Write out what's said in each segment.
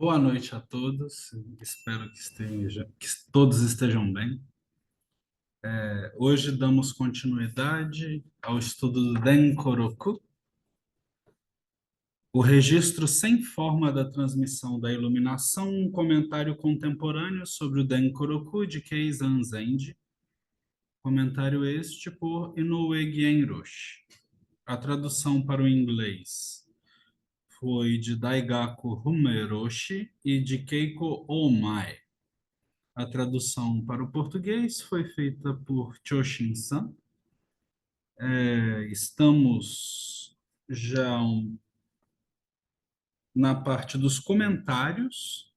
Boa noite a todos. Espero que todos estejam bem. Hoje damos continuidade ao estudo do Denkoroku, o registro sem forma da transmissão da iluminação, um comentário contemporâneo sobre o Denkoroku de Keizan Zenji, comentário este por Inoue Genroshi. A tradução para o inglês foi de Daigaku Humeroshi e de Keiko Omae. A tradução para o português foi feita por Choshin-san. Estamos já na parte dos comentários,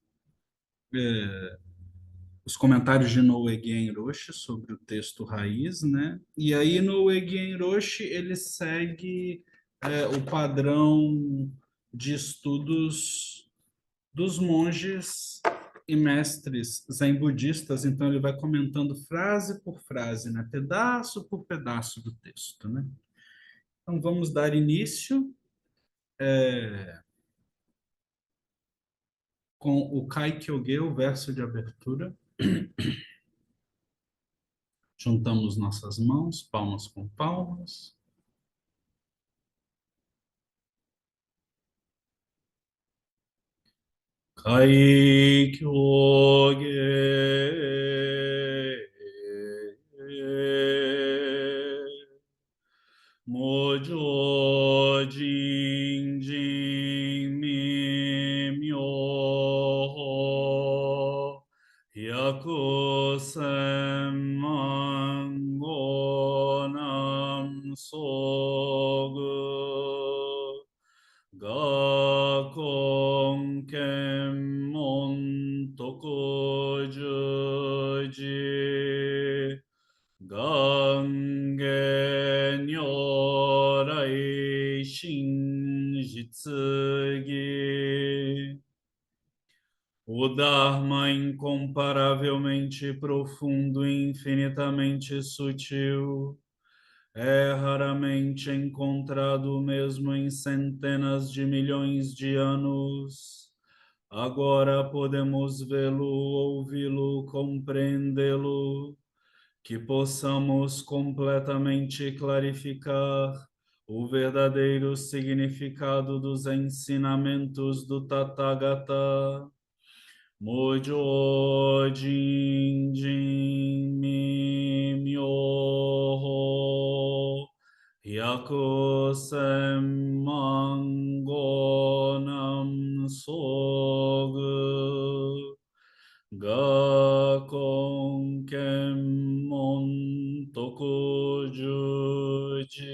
os comentários de Noe Genroshi sobre o texto raiz, né? E aí Noe Genroshi ele segue o padrão de estudos dos monges e mestres zen budistas, então ele vai comentando frase por frase, né? Pedaço por pedaço do texto, né? Então vamos dar início com o Kaikyoge, o verso de abertura. Juntamos nossas mãos, palmas com palmas. Kaikyoge. Mojo jin jin mi myo hyaku sen mango nam sogu ga kong ken mon toku juji gange nyorai shinjitsugi. O Dharma incomparavelmente profundo e infinitamente sutil é raramente encontrado mesmo em centenas de milhões de anos. Agora podemos vê-lo, ouvi-lo, compreendê-lo, que possamos completamente clarificar o verdadeiro significado dos ensinamentos do Tathagata. Mojo jin jin mi myoho hyaku sen mango nam sogu ga kon ken mon toku juji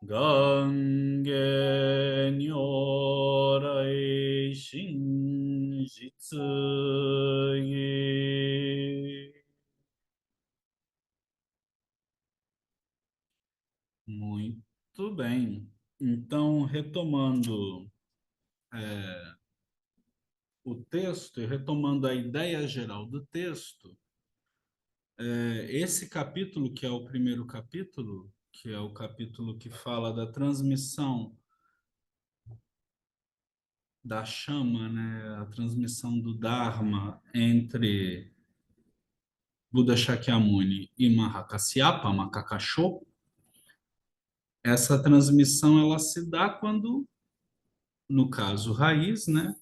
gange nyorai shinjitsugi. Muito bem. Então, retomando o texto e retomando a ideia geral do texto, esse capítulo, que é o primeiro capítulo, que é o capítulo que fala da transmissão da chama, né, a transmissão do Dharma entre Buda Shakyamuni e Mahakasyapa, Makakasho. Essa transmissão ela se dá quando, no caso raiz, né,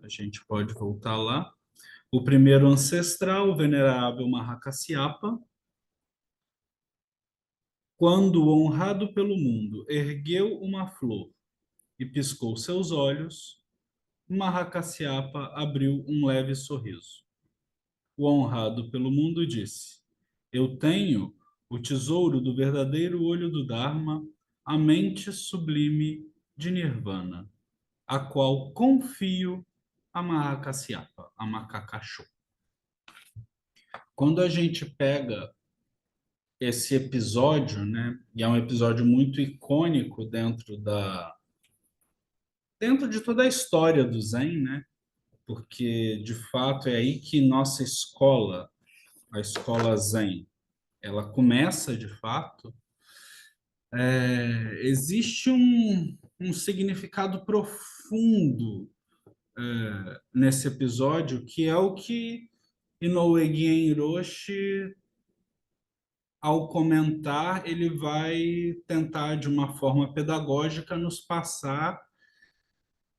a gente pode voltar lá, o primeiro ancestral, o venerável Mahakasyapa, quando honrado pelo mundo, ergueu uma flor e piscou seus olhos, Mahakasyapa abriu um leve sorriso. O honrado pelo mundo disse: Eu tenho o tesouro do verdadeiro olho do Dharma, a mente sublime de Nirvana, a qual confio a Mahakasyapa, a Makakasho. Quando a gente pega esse episódio, né, e é um episódio muito icônico dentro de toda a história do Zen, né? Porque de fato é aí que nossa escola, a escola Zen, ela começa de fato. Existe um significado profundo nesse episódio, que é o que Inoue Hiroshi, ao comentar, ele vai tentar, de uma forma pedagógica, nos passar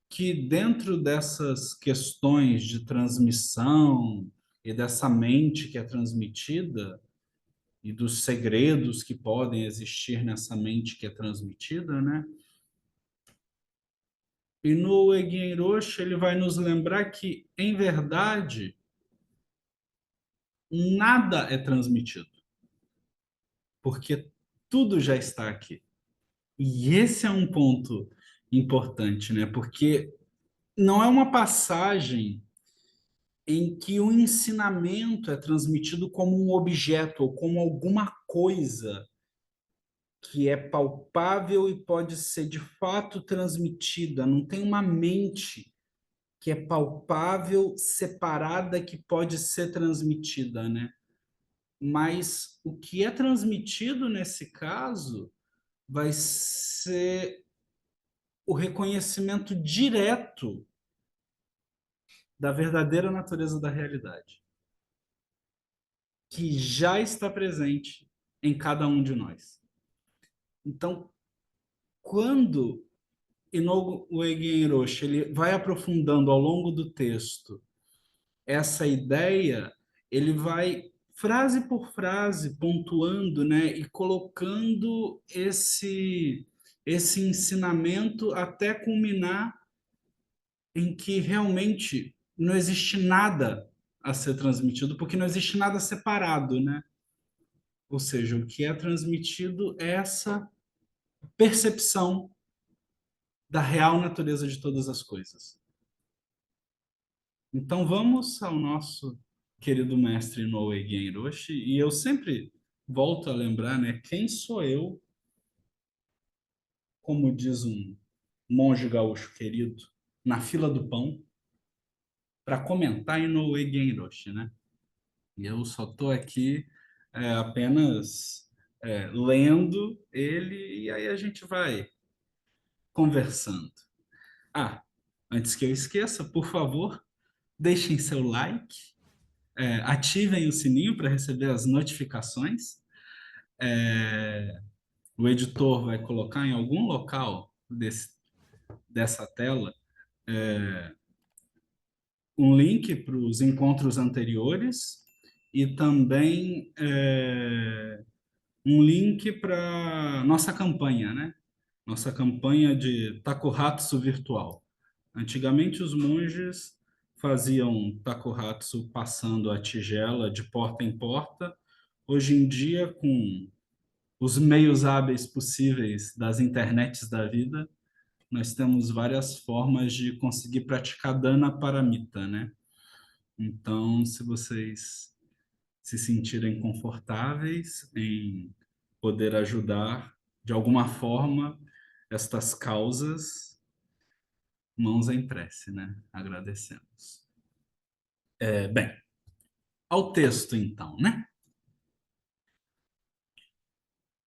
que dentro dessas questões de transmissão e dessa mente que é transmitida e dos segredos que podem existir nessa mente que é transmitida, né? E no Egin Roshi ele vai nos lembrar que, em verdade, nada é transmitido, porque tudo já está aqui. E esse é um ponto importante, né? Porque não é uma passagem em que o ensinamento é transmitido como um objeto ou como alguma coisa que é palpável e pode ser de fato transmitida. Não tem uma mente que é palpável, separada, que pode ser transmitida, né? Mas o que é transmitido nesse caso vai ser o reconhecimento direto da verdadeira natureza da realidade, que já está presente em cada um de nós. Então, quando Inoue Hiroshi ele vai aprofundando ao longo do texto essa ideia, ele vai frase por frase pontuando, né, e colocando esse ensinamento até culminar em que realmente não existe nada a ser transmitido, porque não existe nada separado, né? Ou seja, o que é transmitido é essa percepção da real natureza de todas as coisas. Então vamos ao nosso querido mestre Inoue Hiroshi, e eu sempre volto a lembrar, né, quem sou eu, como diz um monge gaúcho querido, na fila do pão, para comentar Inoue Hiroshi, né? E eu só estou aqui apenas lendo ele e aí a gente vai conversando. Ah, antes que eu esqueça, por favor, deixem seu like, ativem o sininho para receber as notificações. O editor vai colocar em algum local dessa tela um link para os encontros anteriores e também um link para nossa campanha, né? Nossa campanha de Takuhatsu virtual. Antigamente, os monges faziam Takuhatsu passando a tigela de porta em porta. Hoje em dia, com os meios hábeis possíveis das internets da vida, nós temos várias formas de conseguir praticar dana paramita, né? Então, se vocês se sentirem confortáveis em poder ajudar de alguma forma estas causas, mãos em prece, né? Agradecemos. Bem, ao texto então, né?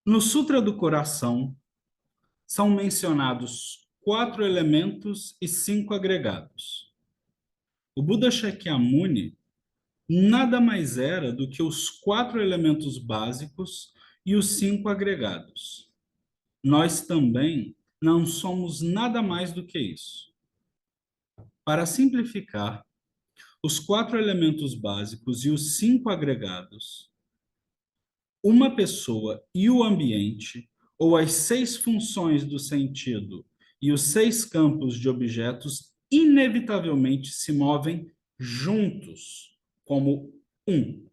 No Sutra do Coração são mencionados 4 elementos e 5 agregados. O Buda Shakyamuni nada mais era do que os 4 elementos básicos e os 5 agregados. Nós também não somos nada mais do que isso. Para simplificar, os 4 elementos básicos e os 5 agregados, uma pessoa e o ambiente, ou as 6 funções do sentido e os 6 campos de objetos, inevitavelmente se movem juntos, como um,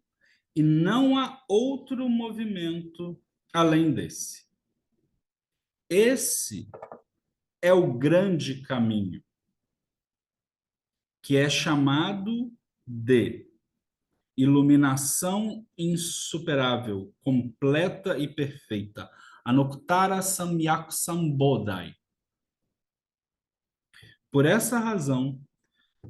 e não há outro movimento além desse. Esse é o grande caminho, que é chamado de iluminação insuperável, completa e perfeita. Anuttara Samyak Sambodhai. Por essa razão,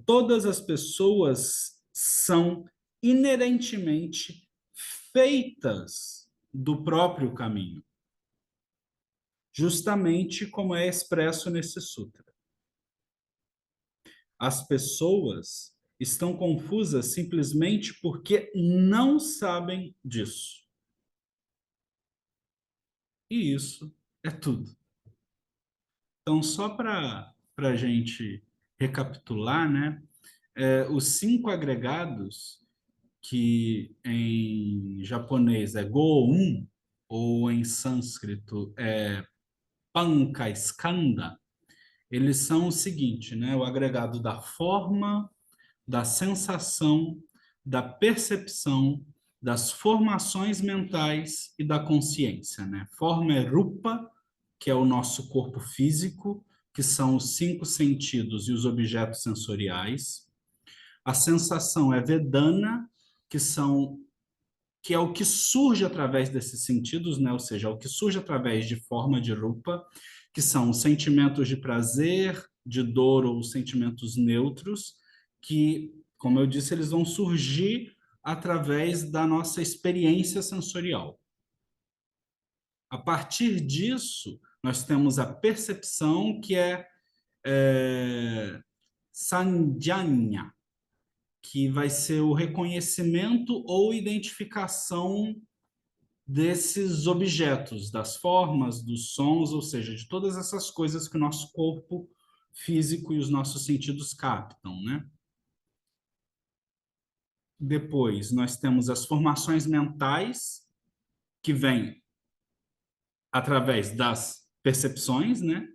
todas as pessoas são inerentemente feitas do próprio caminho, justamente como é expresso nesse sutra. As pessoas estão confusas simplesmente porque não sabem disso. E isso é tudo. Então, só para a gente recapitular, né? Os cinco agregados, que em japonês é Go-un, ou em sânscrito é Pancaskanda, eles são o seguinte, né? O agregado da forma, da sensação, da percepção, das formações mentais e da consciência, né? Forma é rupa, que é o nosso corpo físico, que são os cinco sentidos e os objetos sensoriais. A sensação é vedana, que são que é o que surge através desses sentidos, né? Ou seja, é o que surge através de forma de rupa, que são os sentimentos de prazer, de dor ou sentimentos neutros, que, como eu disse, eles vão surgir através da nossa experiência sensorial. A partir disso, nós temos a percepção, que é sanjanya, que vai ser o reconhecimento ou identificação desses objetos, das formas, dos sons, ou seja, de todas essas coisas que o nosso corpo físico e os nossos sentidos captam, né? Depois, nós temos as formações mentais, que vêm através das percepções, né?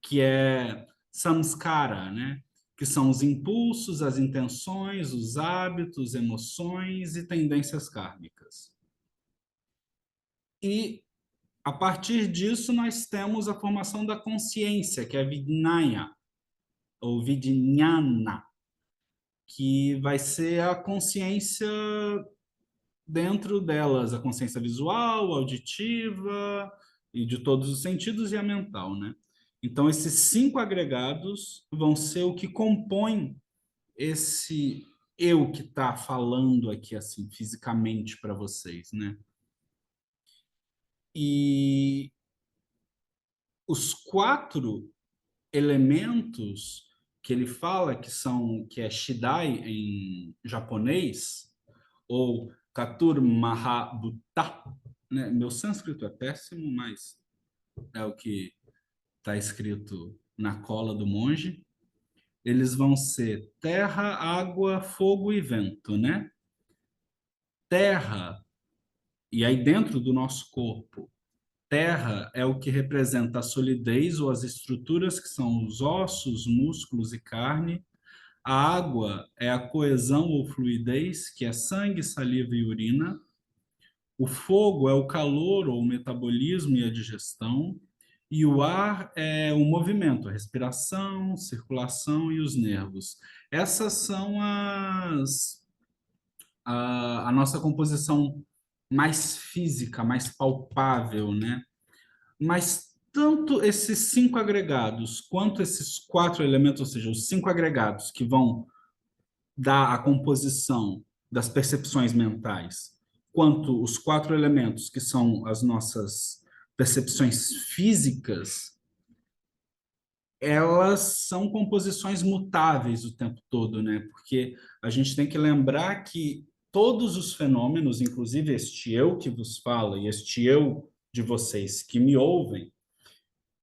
Que é samskara, né? Que são os impulsos, as intenções, os hábitos, emoções e tendências kármicas. E a partir disso, nós temos a formação da consciência, que é Vijnana, ou Vijnana, que vai ser a consciência dentro delas, a consciência visual, auditiva, e de todos os sentidos, e a mental, né? Então, esses cinco agregados vão ser o que compõe esse eu que está falando aqui, assim, fisicamente para vocês, né? E os quatro elementos que ele fala que é Shidai em japonês ou Katur Mahabhuta, né? Meu sânscrito é péssimo, mas é o que está escrito na cola do monge. Eles vão ser terra, água, fogo e vento, né? Terra, e aí dentro do nosso corpo, terra é o que representa a solidez ou as estruturas que são os ossos, músculos e carne. A água é a coesão ou fluidez, que é sangue, saliva e urina. O fogo é o calor ou o metabolismo e a digestão. E o ar é o movimento, a respiração, circulação e os nervos. Essas são a nossa composição mais física, mais palpável, né? Mas tanto esses cinco agregados quanto esses quatro elementos, ou seja, os cinco agregados que vão dar a composição das percepções mentais, quanto os quatro elementos que são as nossas percepções físicas, elas são composições mutáveis o tempo todo, né? Porque a gente tem que lembrar que todos os fenômenos, inclusive este eu que vos fala e este eu de vocês que me ouvem,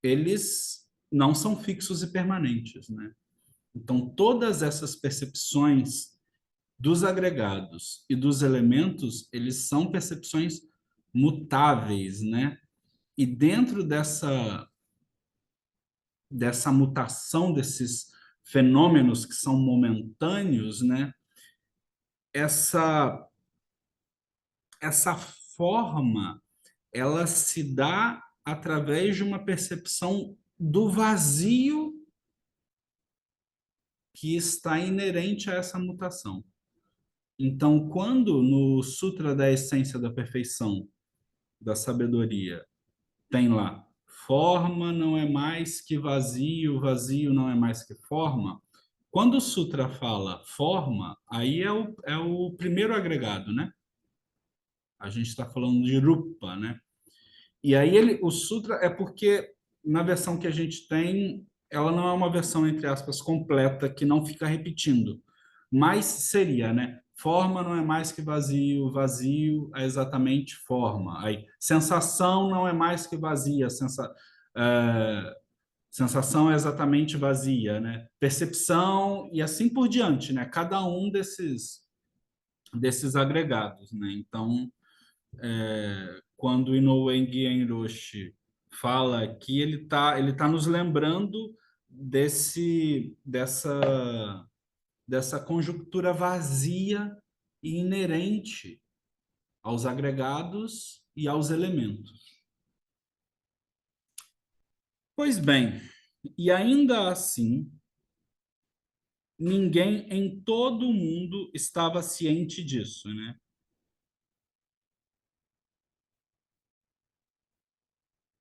eles não são fixos e permanentes, né? Então, todas essas percepções dos agregados e dos elementos, eles são percepções mutáveis, né? E dentro dessa mutação desses fenômenos que são momentâneos, né? Essa essa forma, ela se dá através de uma percepção do vazio que está inerente a essa mutação. Então, quando no Sutra da Essência da Perfeição, da Sabedoria, tem lá, forma não é mais que vazio, vazio não é mais que forma. Quando o Sutra fala forma, aí é o primeiro agregado, né? A gente está falando de Rupa, né? E aí o Sutra é porque, na versão que a gente tem, ela não é uma versão, entre aspas, completa, que não fica repetindo, mas seria, né? Forma não é mais que vazio, vazio é exatamente forma. Aí, sensação não é mais que vazia, é, sensação é exatamente vazia, né? Percepção e assim por diante, né? Cada um desses agregados, né? Então, quando Inoue Genroshi fala aqui, ele tá nos lembrando dessa conjuntura vazia e inerente aos agregados e aos elementos. Pois bem, e ainda assim, ninguém em todo o mundo estava ciente disso, né?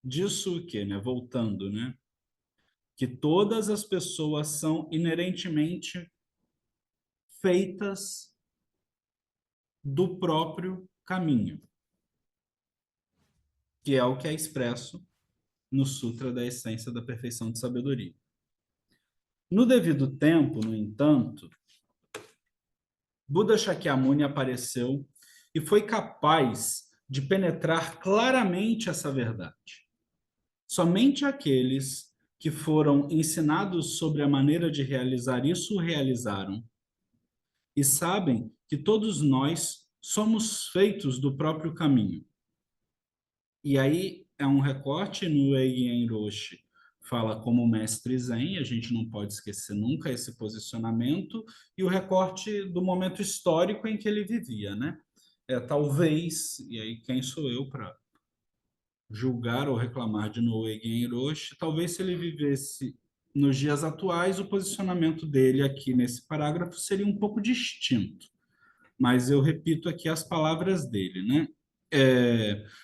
Disso o quê, né? Voltando, né? Que todas as pessoas são inerentemente feitas do próprio caminho, que é o que é expresso no Sutra da Essência da Perfeição de Sabedoria. No devido tempo, no entanto, Buda Shakyamuni apareceu e foi capaz de penetrar claramente essa verdade. Somente aqueles que foram ensinados sobre a maneira de realizar isso o realizaram e sabem que todos nós somos feitos do próprio caminho. E aí é um recorte no Eigen Roshi. Fala como mestre Zen, a gente não pode esquecer nunca esse posicionamento, e o recorte do momento histórico em que ele vivia, né? Talvez, e aí quem sou eu para julgar ou reclamar de Noegi Hiroshi, talvez se ele vivesse nos dias atuais, o posicionamento dele aqui nesse parágrafo seria um pouco distinto. Mas eu repito aqui as palavras dele, né?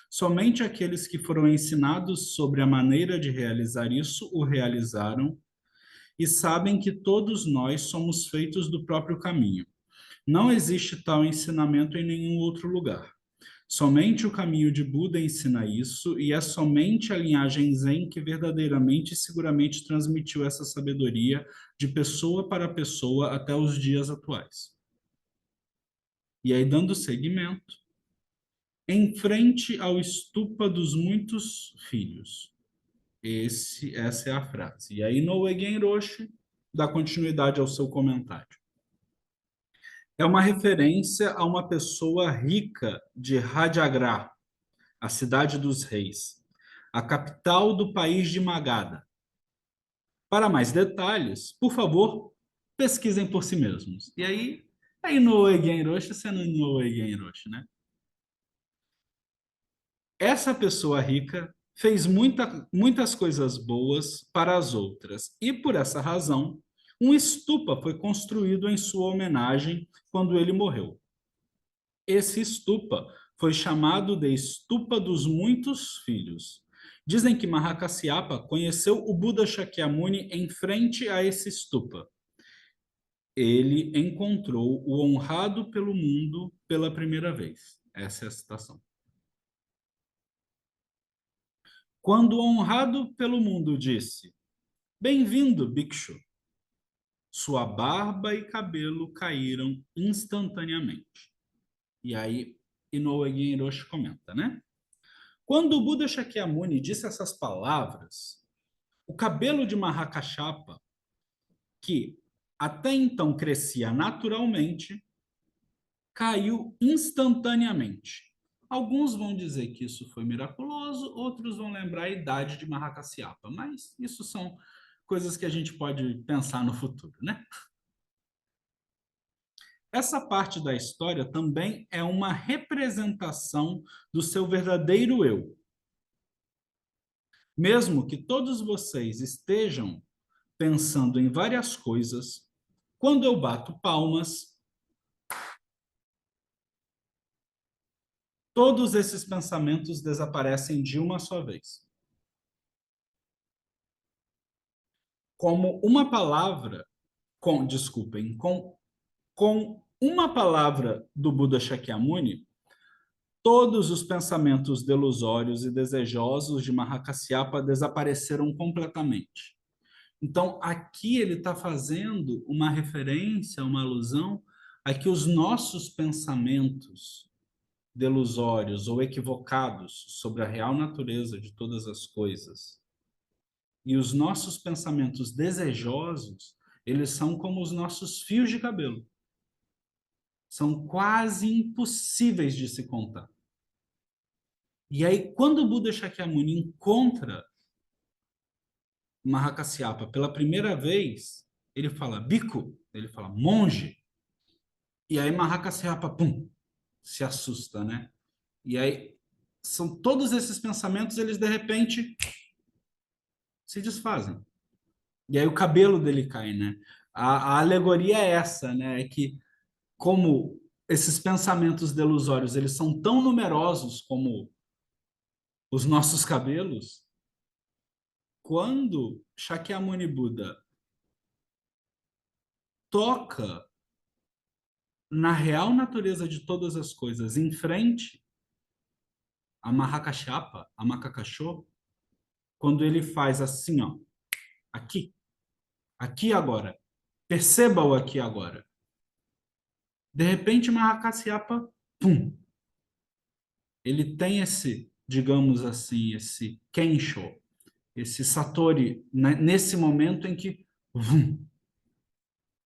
Somente aqueles que foram ensinados sobre a maneira de realizar isso o realizaram e sabem que todos nós somos feitos do próprio caminho. Não existe tal ensinamento em nenhum outro lugar. Somente o caminho de Buda ensina isso, e é somente a linhagem Zen que verdadeiramente e seguramente transmitiu essa sabedoria de pessoa para pessoa até os dias atuais. E aí, dando seguimento, em frente ao estupa dos muitos filhos. Essa é a frase. E aí, Noe Genroshi dá continuidade ao seu comentário. É uma referência a uma pessoa rica de Rajagrha, a cidade dos reis, a capital do país de Magadha. Para mais detalhes, por favor, pesquisem por si mesmos. E aí Noe Genroshi sendo Noe Genroshi, né? Essa pessoa rica fez muitas coisas boas para as outras, e por essa razão, um estupa foi construído em sua homenagem quando ele morreu. Esse estupa foi chamado de Estupa dos Muitos Filhos. Dizem que Mahakasyapa conheceu o Buda Shakyamuni em frente a esse estupa. Ele encontrou o honrado pelo mundo pela primeira vez. Essa é a citação. Quando o honrado pelo mundo disse: Bem-vindo, Bhikshu, sua barba e cabelo caíram instantaneamente. E aí, Inoue Hiroshi comenta, né? Quando o Buda Shakyamuni disse essas palavras, o cabelo de Mahakashapa, que até então crescia naturalmente, caiu instantaneamente. Alguns vão dizer que isso foi miraculoso, outros vão lembrar a idade de Mahakassyapa, mas isso são coisas que a gente pode pensar no futuro, né? Essa parte da história também é uma representação do seu verdadeiro eu. Mesmo que todos vocês estejam pensando em várias coisas, quando eu bato palmas, todos esses pensamentos desaparecem de uma só vez. Como uma palavra, desculpem, com uma palavra do Buda Shakyamuni, todos os pensamentos delusórios e desejosos de Mahakasyapa desapareceram completamente. Então, aqui ele está fazendo uma referência, uma alusão a que os nossos pensamentos delusórios ou equivocados sobre a real natureza de todas as coisas e os nossos pensamentos desejosos, eles são como os nossos fios de cabelo. São quase impossíveis de se contar. E aí, quando o Buda Shakyamuni encontra Mahakasyapa pela primeira vez, ele fala bico, ele fala monge. E aí Mahakasyapa, pum, se assusta, né? E aí são todos esses pensamentos, eles de repente se desfazem. E aí o cabelo dele cai, né? A alegoria é essa, né? É que como esses pensamentos delusórios, eles são tão numerosos como os nossos cabelos, quando Shakyamuni Buda toca na real natureza de todas as coisas, em frente a Mahakashapa, a Macacachô, quando ele faz assim, ó, aqui, aqui agora, perceba o aqui agora. De repente, Mahakashapa, pum, ele tem esse, digamos assim, esse Kensho, esse Satori, né, nesse momento em que vum,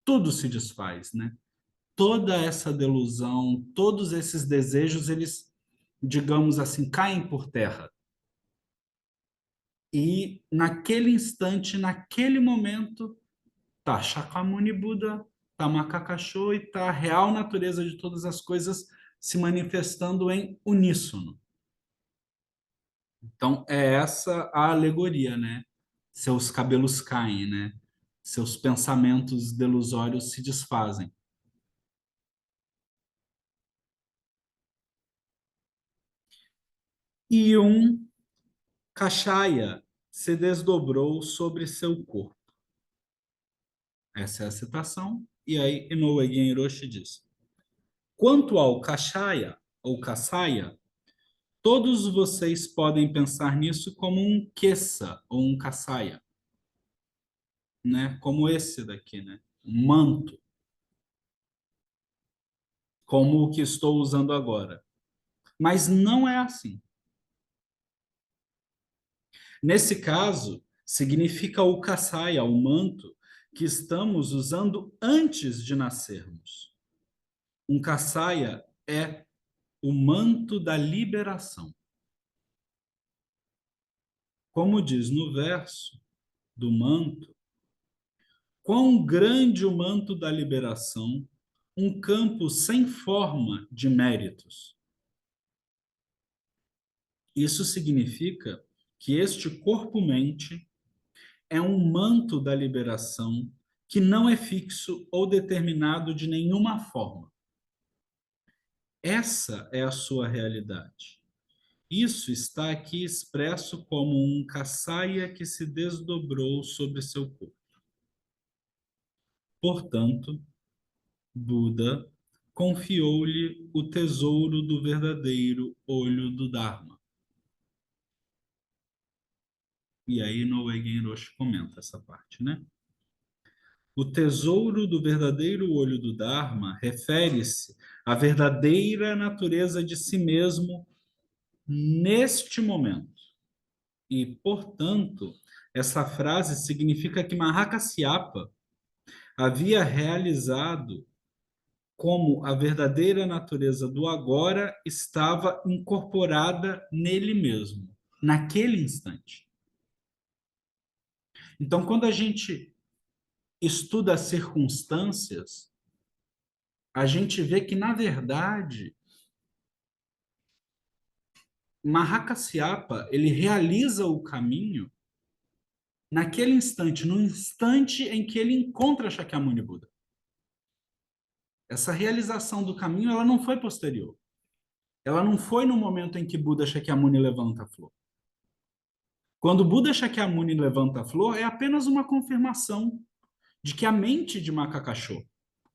tudo se desfaz, né? Toda essa delusão, todos esses desejos, eles, digamos assim, caem por terra. E naquele instante, naquele momento, tá Shakyamuni Buda, tá Macacachô e tá a real natureza de todas as coisas se manifestando em uníssono. Então, é essa a alegoria, né? Seus cabelos caem, né? Seus pensamentos delusórios se desfazem. E um Kashaya se desdobrou sobre seu corpo. Essa é a citação. E aí, Inoue Genroshi diz: quanto ao Kashaya, ou Kasaya, todos vocês podem pensar nisso como um Kessa, ou um Kasaya, né? Como esse daqui, né? Um manto, como o que estou usando agora. Mas não é assim. Nesse caso, significa o Kasaya, o manto, que estamos usando antes de nascermos. Um Kasaya é o manto da liberação. Como diz no verso do manto, quão grande o manto da liberação, um campo sem forma de méritos. Isso significa que este corpo-mente é um manto da liberação que não é fixo ou determinado de nenhuma forma. Essa é a sua realidade. Isso está aqui expresso como um caçaia que se desdobrou sobre seu corpo. Portanto, Buda confiou-lhe o tesouro do verdadeiro olho do Dharma. E aí Noe Genroshi comenta essa parte, né? O tesouro do verdadeiro olho do Dharma refere-se à verdadeira natureza de si mesmo neste momento. E, portanto, essa frase significa que Mahakasyapa havia realizado como a verdadeira natureza do agora estava incorporada nele mesmo, naquele instante. Então, quando a gente estuda as circunstâncias, a gente vê que, na verdade, Mahakasyapa, ele realiza o caminho naquele instante, no instante em que ele encontra Shakyamuni Buda. Essa realização do caminho, ela não foi posterior. Ela não foi no momento em que Buda Shakyamuni levanta a flor. Quando Buda Shakyamuni levanta a flor, é apenas uma confirmação de que a mente de Macacachô,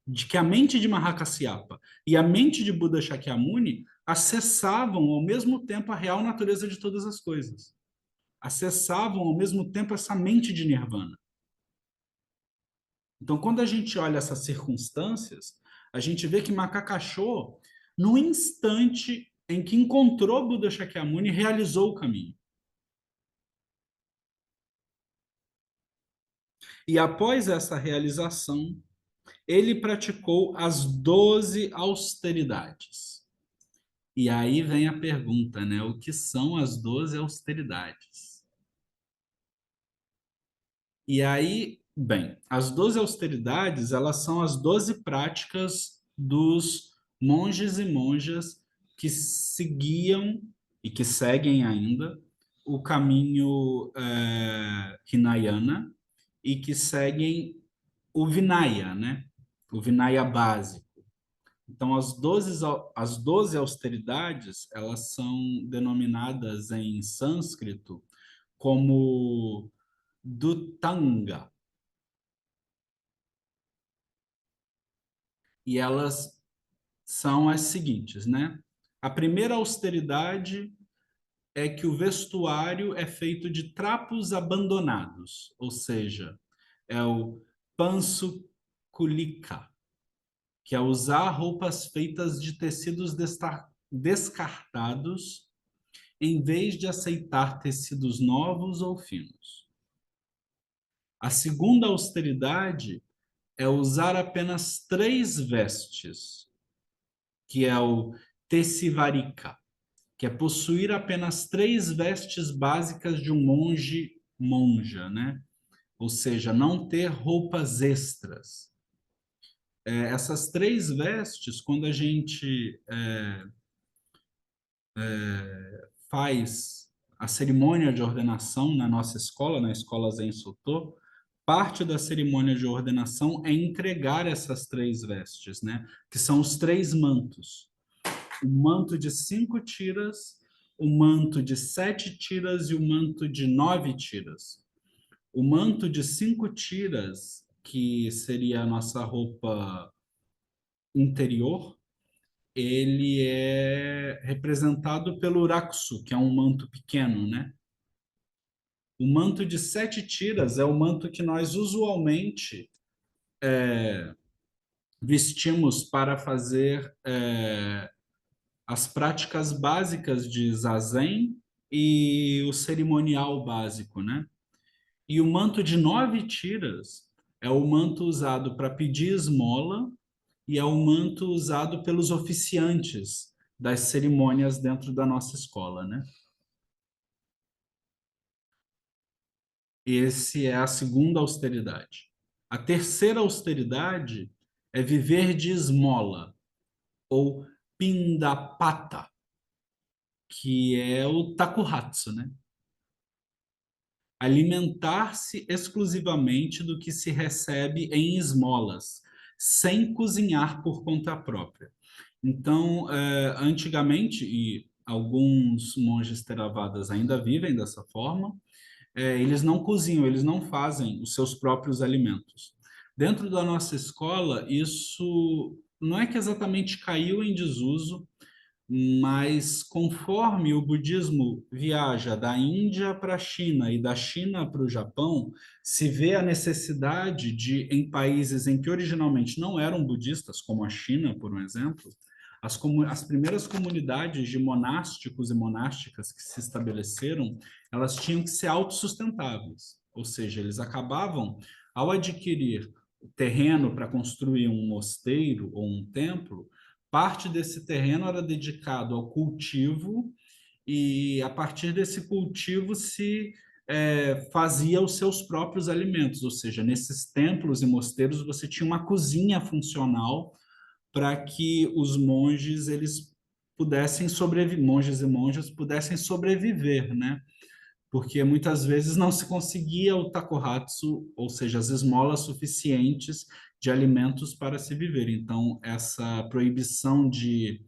de que a mente de Mahakasyapa e a mente de Buda Shakyamuni acessavam ao mesmo tempo a real natureza de todas as coisas. Acessavam ao mesmo tempo essa mente de Nirvana. Então, quando a gente olha essas circunstâncias, a gente vê que Macacachô, no instante em que encontrou Buda Shakyamuni, realizou o caminho. E após essa realização, ele praticou as 12 austeridades. E aí vem a pergunta, né? O que são as 12 austeridades? E aí, bem, as 12 austeridades, elas são as 12 práticas dos monges e monjas que seguiam e que seguem ainda o caminho Hinayana e que seguem o Vinaya, né? O Vinaya básico. Então, as 12 austeridades, elas são denominadas em sânscrito como Dutanga. E elas são as seguintes, né? A primeira austeridade é que o vestuário é feito de trapos abandonados, ou seja, é o pansu kulika, que é usar roupas feitas de tecidos descartados em vez de aceitar tecidos novos ou finos. A segunda austeridade é usar apenas 3 vestes, que é o tessivarika, que é possuir apenas 3 vestes básicas de um monge monja, né? Ou seja, não ter roupas extras. Essas 3 vestes, quando a gente faz a cerimônia de ordenação na nossa escola, na escola Zen Soto, parte da cerimônia de ordenação é entregar essas 3 vestes, né? Que são os 3 mantos. O manto de 5 tiras, o manto de 7 tiras e o manto de 9 tiras. O manto de 5 tiras, que seria a nossa roupa interior, ele é representado pelo Rakusu, que é um manto pequeno, né? O manto de 7 tiras é o manto que nós usualmente vestimos para fazer as práticas básicas de zazen e o cerimonial básico, né? E o manto de 9 tiras é o manto usado para pedir esmola e é o manto usado pelos oficiantes das cerimônias dentro da nossa escola, né? Esse é a segunda austeridade. A terceira austeridade é viver de esmola, ou pindapata, que é o takuhatsu, né? Alimentar-se exclusivamente do que se recebe em esmolas, sem cozinhar por conta própria. Então, antigamente, e alguns monges Theravadas ainda vivem dessa forma, eles não cozinham, eles não fazem os seus próprios alimentos. Dentro da nossa escola, isso não é que exatamente caiu em desuso, mas conforme o budismo viaja da Índia para a China e da China para o Japão, se vê a necessidade de, em países em que originalmente não eram budistas, como a China, por um exemplo, as primeiras comunidades de monásticos e monásticas que se estabeleceram, elas tinham que ser autossustentáveis, ou seja, eles acabavam, ao adquirir terreno para construir um mosteiro ou um templo, parte desse terreno era dedicado ao cultivo e a partir desse cultivo se fazia os seus próprios alimentos, ou seja, nesses templos e mosteiros você tinha uma cozinha funcional para que os monges eles pudessem sobreviver, monges e monjas pudessem sobreviver, né? Porque muitas vezes não se conseguia o takohatsu, ou seja, as esmolas suficientes de alimentos para se viver. Então, essa proibição de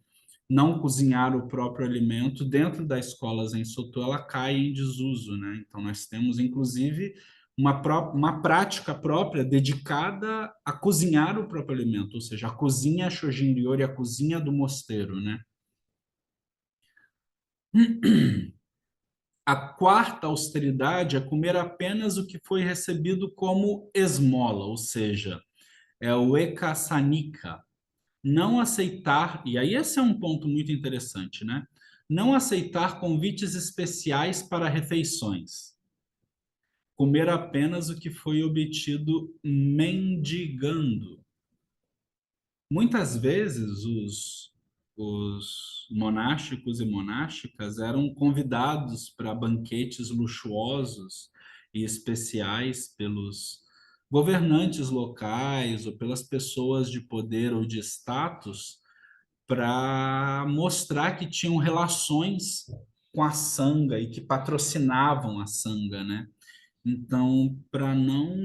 não cozinhar o próprio alimento dentro das escolas em Soto, ela cai em desuso, né? Então, nós temos, inclusive, uma prática própria dedicada a cozinhar o próprio alimento, ou seja, a cozinha Shojin-ryori, a cozinha do mosteiro, né? A quarta austeridade é comer apenas o que foi recebido como esmola, ou seja, é o ekasanika. Não aceitar, e aí esse é um ponto muito interessante, né? Não aceitar convites especiais para refeições. Comer apenas o que foi obtido mendigando. Muitas vezes os monásticos e monásticas eram convidados para banquetes luxuosos e especiais pelos governantes locais ou pelas pessoas de poder ou de status para mostrar que tinham relações com a sanga e que patrocinavam a sanga, né? Então, para não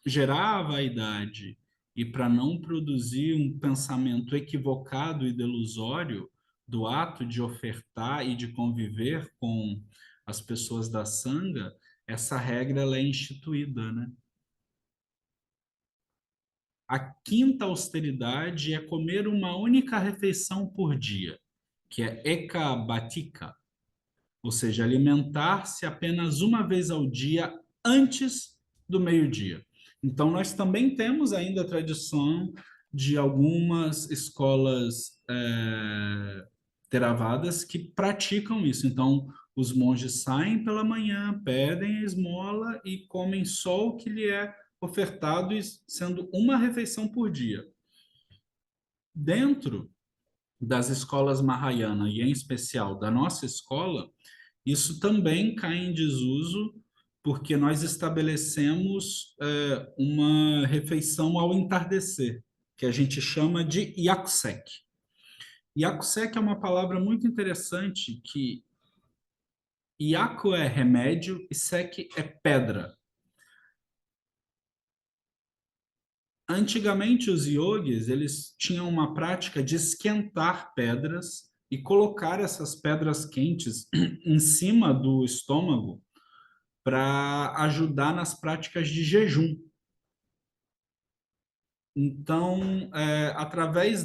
gerar a vaidade e para não produzir um pensamento equivocado e delusório do ato de ofertar e de conviver com as pessoas da sanga, essa regra ela é instituída, né? A quinta austeridade é comer uma única refeição por dia, que é ekabatika, ou seja, alimentar-se apenas uma vez ao dia antes do meio-dia. Então, nós também temos ainda a tradição de algumas escolas Theravadas que praticam isso. Então, os monges saem pela manhã, pedem a esmola e comem só o que lhe é ofertado, sendo uma refeição por dia. Dentro das escolas Mahayana, e em especial da nossa escola, isso também cai em desuso porque nós estabelecemos uma refeição ao entardecer, que a gente chama de yakusek. Yakusek é uma palavra muito interessante que yaku é remédio e sek é pedra. Antigamente os yogis, eles tinham uma prática de esquentar pedras e colocar essas pedras quentes em cima do estômago para ajudar nas práticas de jejum. Então, através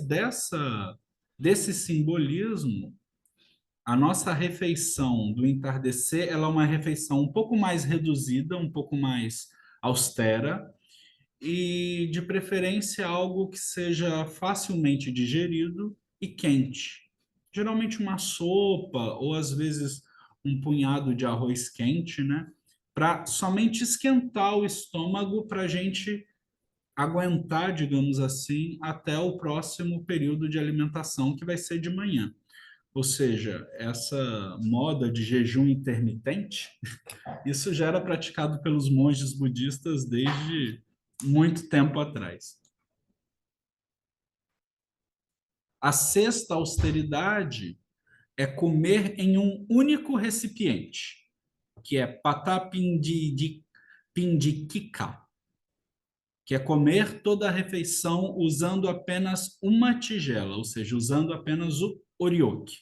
desse simbolismo, a nossa refeição do entardecer, ela é uma refeição um pouco mais reduzida, um pouco mais austera, e de preferência algo que seja facilmente digerido e quente. Geralmente uma sopa ou às vezes um punhado de arroz quente, né? Para somente esquentar o estômago para a gente aguentar, digamos assim, até o próximo período de alimentação, que vai ser de manhã. Ou seja, essa moda de jejum intermitente, isso já era praticado pelos monges budistas desde muito tempo atrás. A sexta austeridade é comer em um único recipiente, que é patapindikika, que é comer toda a refeição usando apenas uma tigela, ou seja, usando apenas o orioke.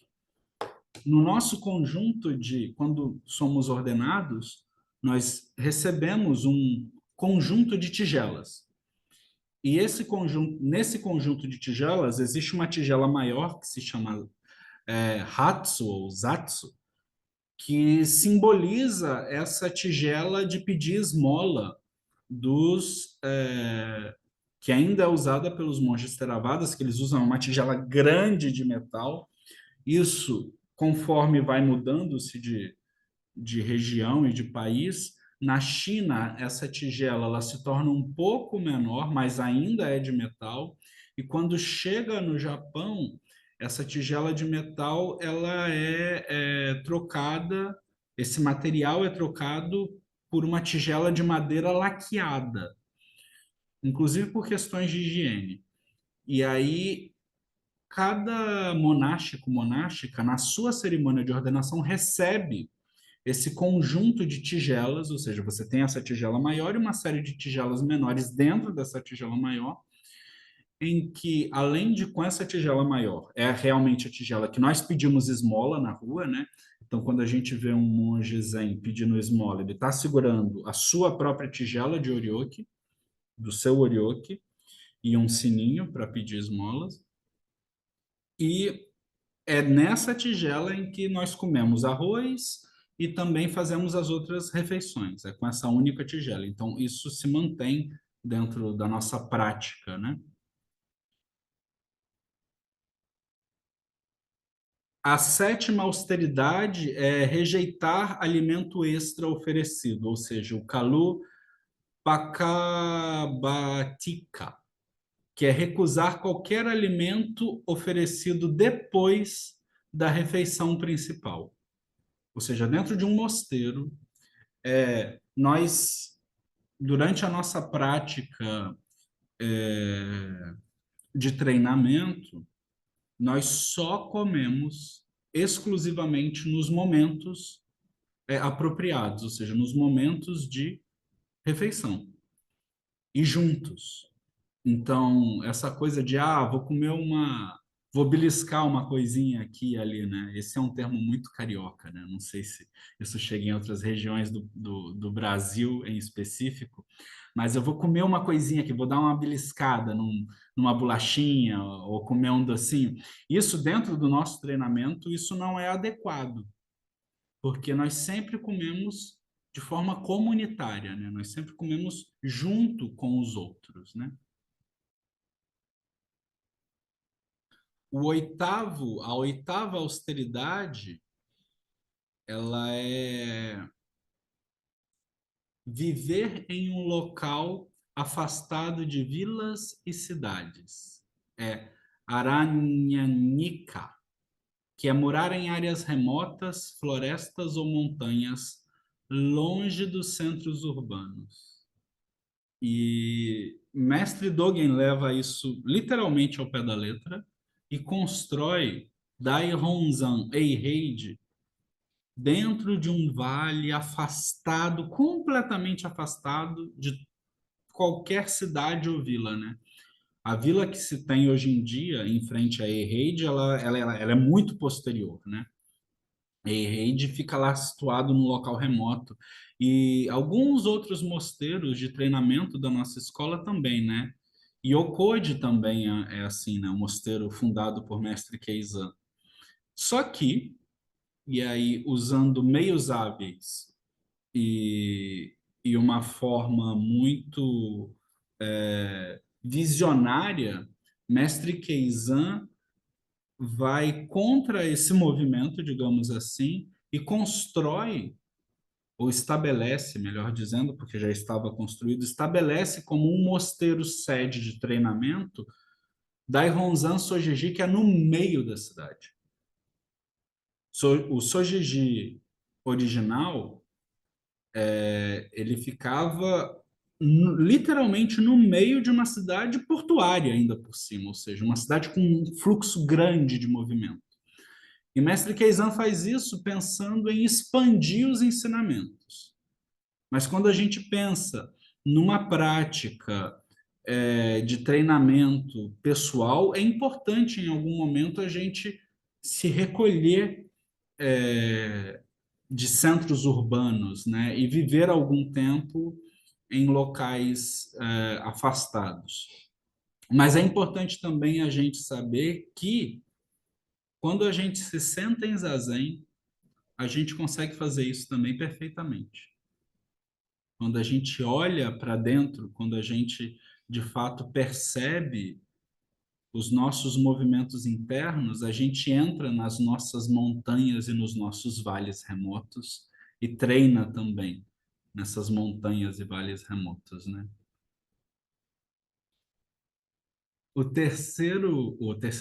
No nosso conjunto de, quando somos ordenados, nós recebemos um conjunto de tigelas. E nesse conjunto de tigelas, existe uma tigela maior, que se chama Hatsu ou Zatsu, que simboliza essa tigela de pedir esmola que ainda é usada pelos monges Theravadas, que eles usam uma tigela grande de metal. Isso, conforme vai mudando-se de região e de país, na China, essa tigela ela se torna um pouco menor, mas ainda é de metal. E quando chega no Japão, essa tigela de metal ela é trocada, esse material é trocado por uma tigela de madeira laqueada, inclusive por questões de higiene. E aí cada monástico, monástica, na sua cerimônia de ordenação, recebe esse conjunto de tigelas, ou seja, você tem essa tigela maior e uma série de tigelas menores dentro dessa tigela maior, em que, além de com essa tigela maior, é realmente a tigela que nós pedimos esmola na rua, né? Então, quando a gente vê um monge zen pedindo esmola, ele está segurando a sua própria tigela de orioke, do seu orioke, e um sininho para pedir esmolas. E é nessa tigela em que nós comemos arroz e também fazemos as outras refeições, é com essa única tigela. Então, isso se mantém dentro da nossa prática, né? A sétima austeridade é rejeitar alimento extra oferecido, ou seja, o kalu pakabatika, que é recusar qualquer alimento oferecido depois da refeição principal. Ou seja, dentro de um mosteiro, nós, durante a nossa prática de treinamento, nós só comemos exclusivamente nos momentos apropriados, ou seja, nos momentos de refeição e juntos. Então, essa coisa de, vou comer vou beliscar uma coisinha aqui e ali, né? Esse é um termo muito carioca, né? Não sei se isso chega em outras regiões do Brasil em específico, mas eu vou comer uma coisinha aqui, vou dar uma beliscada numa bolachinha ou comer um docinho. Isso dentro do nosso treinamento, isso não é adequado, porque nós sempre comemos de forma comunitária, né? Nós sempre comemos junto com os outros, né? A oitava austeridade, ela é viver em um local afastado de vilas e cidades. É Aranhanica, que é morar em áreas remotas, florestas ou montanhas, longe dos centros urbanos. E Mestre Dogen leva isso literalmente ao pé da letra e constrói Daihonzan Eiheiji dentro de um vale afastado, completamente afastado de qualquer cidade ou vila, né? A vila que se tem hoje em dia em frente a Eiheiji, ela é muito posterior, né? Reide fica lá situado num local remoto. E alguns outros mosteiros de treinamento da nossa escola também, né? Yokode também é assim, né? Um mosteiro fundado por Mestre Keizan. Só que, e aí usando meios hábeis e, e uma forma muito visionária, Mestre Keizan vai contra esse movimento, digamos assim, e constrói, ou estabelece, melhor dizendo, porque já estava construído, estabelece como um mosteiro sede de treinamento Daihonzan Sojiji, que é no meio da cidade. O Sojiji original, ele ficava literalmente no meio de uma cidade portuária ainda por cima, ou seja, uma cidade com um fluxo grande de movimento. E Mestre Keizan faz isso pensando em expandir os ensinamentos. Mas quando a gente pensa numa prática de treinamento pessoal, é importante em algum momento a gente se recolher de centros urbanos, né, e viver algum tempo em locais afastados. Mas é importante também a gente saber que quando a gente se senta em zazen, a gente consegue fazer isso também perfeitamente. Quando a gente olha para dentro, quando a gente de fato percebe os nossos movimentos internos, a gente entra nas nossas montanhas e nos nossos vales remotos e treina também nessas montanhas e vales remotos, né? O terceiro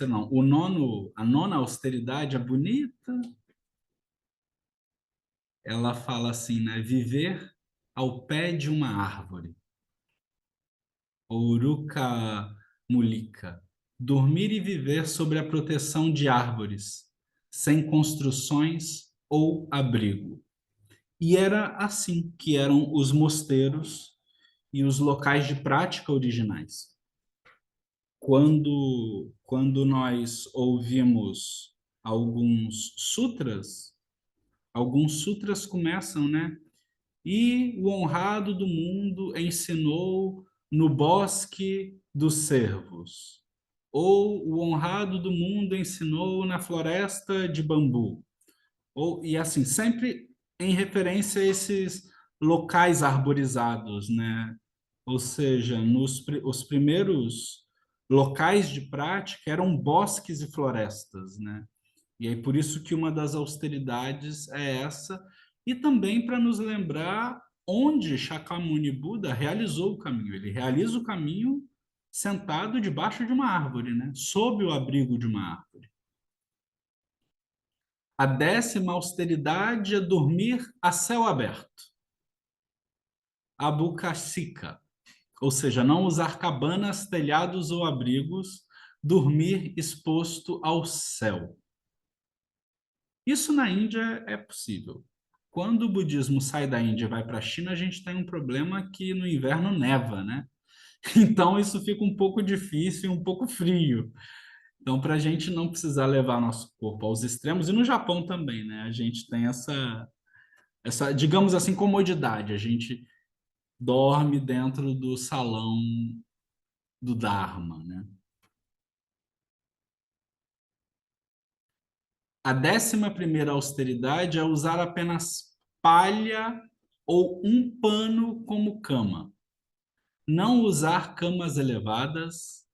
não, a nona austeridade é bonita. Ela fala assim, né? Viver ao pé de uma árvore. Ouruka Mulika. Dormir e viver sob a proteção de árvores, sem construções ou abrigo. E era assim que eram os mosteiros e os locais de prática originais. Quando nós ouvimos alguns sutras começam, né? E o honrado do mundo ensinou no bosque dos cervos. Ou o honrado do mundo ensinou na floresta de bambu. E assim, sempre em referência a esses locais arborizados, né? Ou seja, os primeiros locais de prática eram bosques e florestas, né? E aí por isso que uma das austeridades é essa, e também para nos lembrar onde Shakyamuni Buda realizou o caminho. Ele realiza o caminho sentado debaixo de uma árvore, né? Sob o abrigo de uma árvore. A 10ª austeridade é dormir a céu aberto. Abukasika, ou seja, não usar cabanas, telhados ou abrigos, dormir exposto ao céu. Isso na Índia é possível. Quando o budismo sai da Índia e vai para a China, a gente tem um problema que no inverno neva, né? Então isso fica um pouco difícil, um pouco frio. Então, para a gente não precisar levar nosso corpo aos extremos, e no Japão também, né? A gente tem essa, digamos assim, comodidade. A gente dorme dentro do salão do Dharma, né? A 11ª austeridade é usar apenas palha ou um pano como cama. Não usar camas elevadas,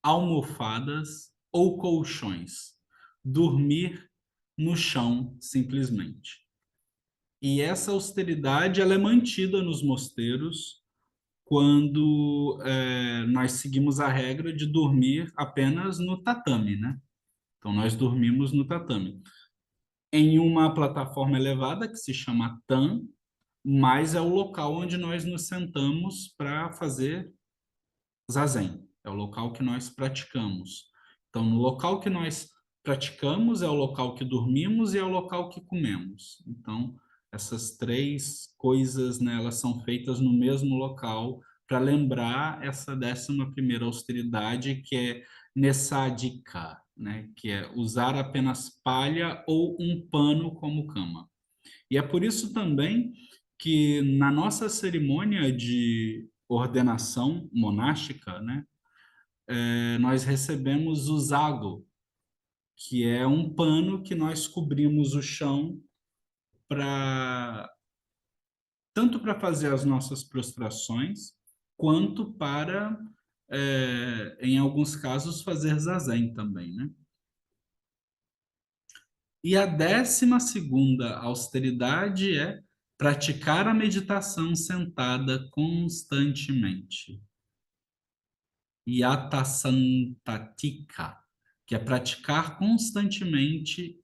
almofadas ou colchões. Dormir no chão, simplesmente. E essa austeridade ela é mantida nos mosteiros quando nós seguimos a regra de dormir apenas no tatame, né? Então, nós dormimos no tatame. Em uma plataforma elevada que se chama tan, mas é o local onde nós nos sentamos para fazer zazen. É o local que nós praticamos. Então, no local que nós praticamos é o local que dormimos e é o local que comemos. Então, essas três coisas, né, elas são feitas no mesmo local para lembrar essa 11ª austeridade que é nessadika, né, que é usar apenas palha ou um pano como cama. E é por isso também que na nossa cerimônia de ordenação monástica, né, nós recebemos o zago, que é um pano que nós cobrimos o chão para tanto para fazer as nossas prostrações, quanto para, em alguns casos, fazer zazen também, né? E a 12ª austeridade é praticar a meditação sentada constantemente. Yatasantatika, que é praticar constantemente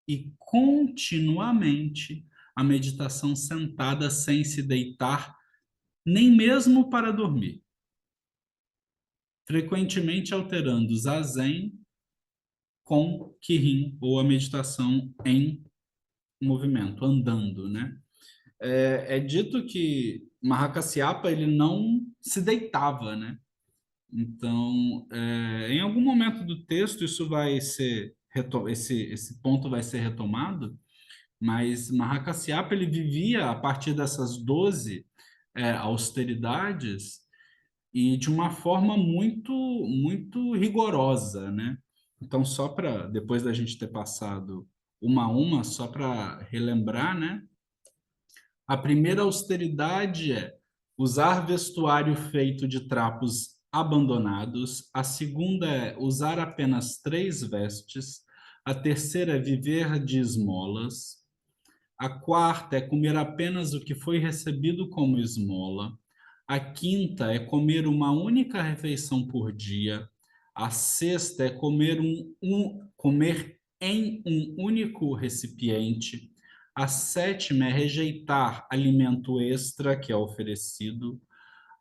e continuamente a meditação sentada sem se deitar, nem mesmo para dormir. Frequentemente alterando zazen com kirin, ou a meditação em movimento, andando, né? É dito que Mahakasyapa ele não se deitava, né? Então, em algum momento do texto isso vai ser esse ponto vai ser retomado, mas Mahakasyapa ele vivia a partir dessas 12 austeridades e de uma forma muito rigorosa, né? Então, só para depois da gente ter passado uma a uma, só para relembrar, né? A primeira austeridade é usar vestuário feito de trapos abandonados. A segunda é usar apenas 3 vestes. A terceira é viver de esmolas. A quarta é comer apenas o que foi recebido como esmola. A quinta é comer uma única refeição por dia. A sexta é comer em um único recipiente. A sétima é rejeitar alimento extra que é oferecido.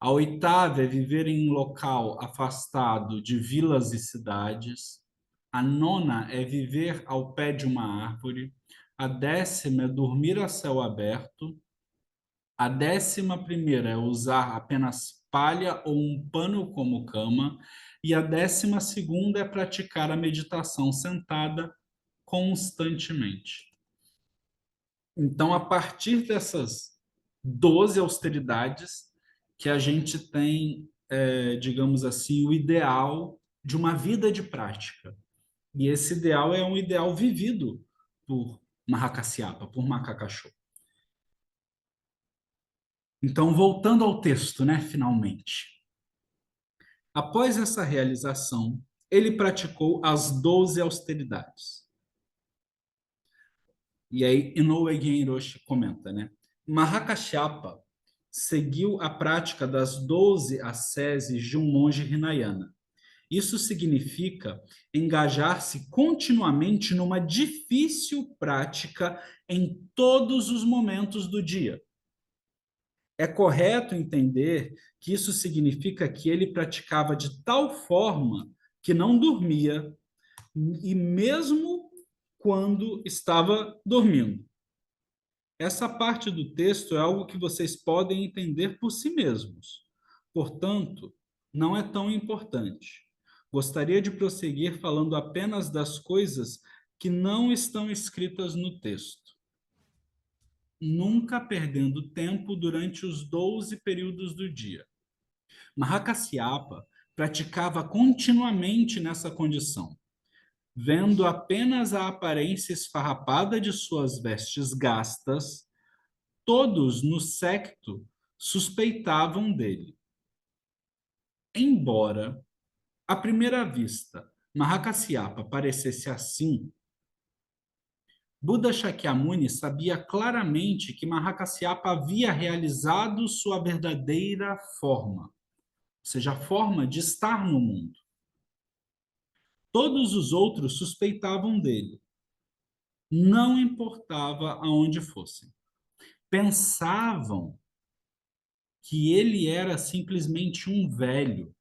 A oitava é viver em um local afastado de vilas e cidades. A nona é viver ao pé de uma árvore. A 10ª é dormir a céu aberto. A 11ª é usar apenas palha ou um pano como cama. E a 12ª é praticar a meditação sentada constantemente. Então, a partir dessas 12 austeridades, que a gente tem, digamos assim, o ideal de uma vida de prática. E esse ideal é um ideal vivido por Mahakasyapa, por Macacachô. Então, voltando ao texto, né, finalmente. Após essa realização, ele praticou as 12 austeridades. E aí, Inoue Genroshi comenta, né? Mahakashyapa seguiu a prática das 12 asceses de um monge Hinayana. Isso significa engajar-se continuamente numa difícil prática em todos os momentos do dia. É correto entender que isso significa que ele praticava de tal forma que não dormia, e mesmo quando estava dormindo. Essa parte do texto é algo que vocês podem entender por si mesmos. Portanto, não é tão importante. Gostaria de prosseguir falando apenas das coisas que não estão escritas no texto, nunca perdendo tempo durante os 12 períodos do dia. Mahakasyapa praticava continuamente nessa condição, vendo apenas a aparência esfarrapada de suas vestes gastas. Todos no séquito suspeitavam dele. Embora, à primeira vista, Mahakasyapa parecesse assim, Buda Shakyamuni sabia claramente que Mahakasyapa havia realizado sua verdadeira forma, ou seja, a forma de estar no mundo. Todos os outros suspeitavam dele, não importava aonde fossem. Pensavam que ele era simplesmente um velho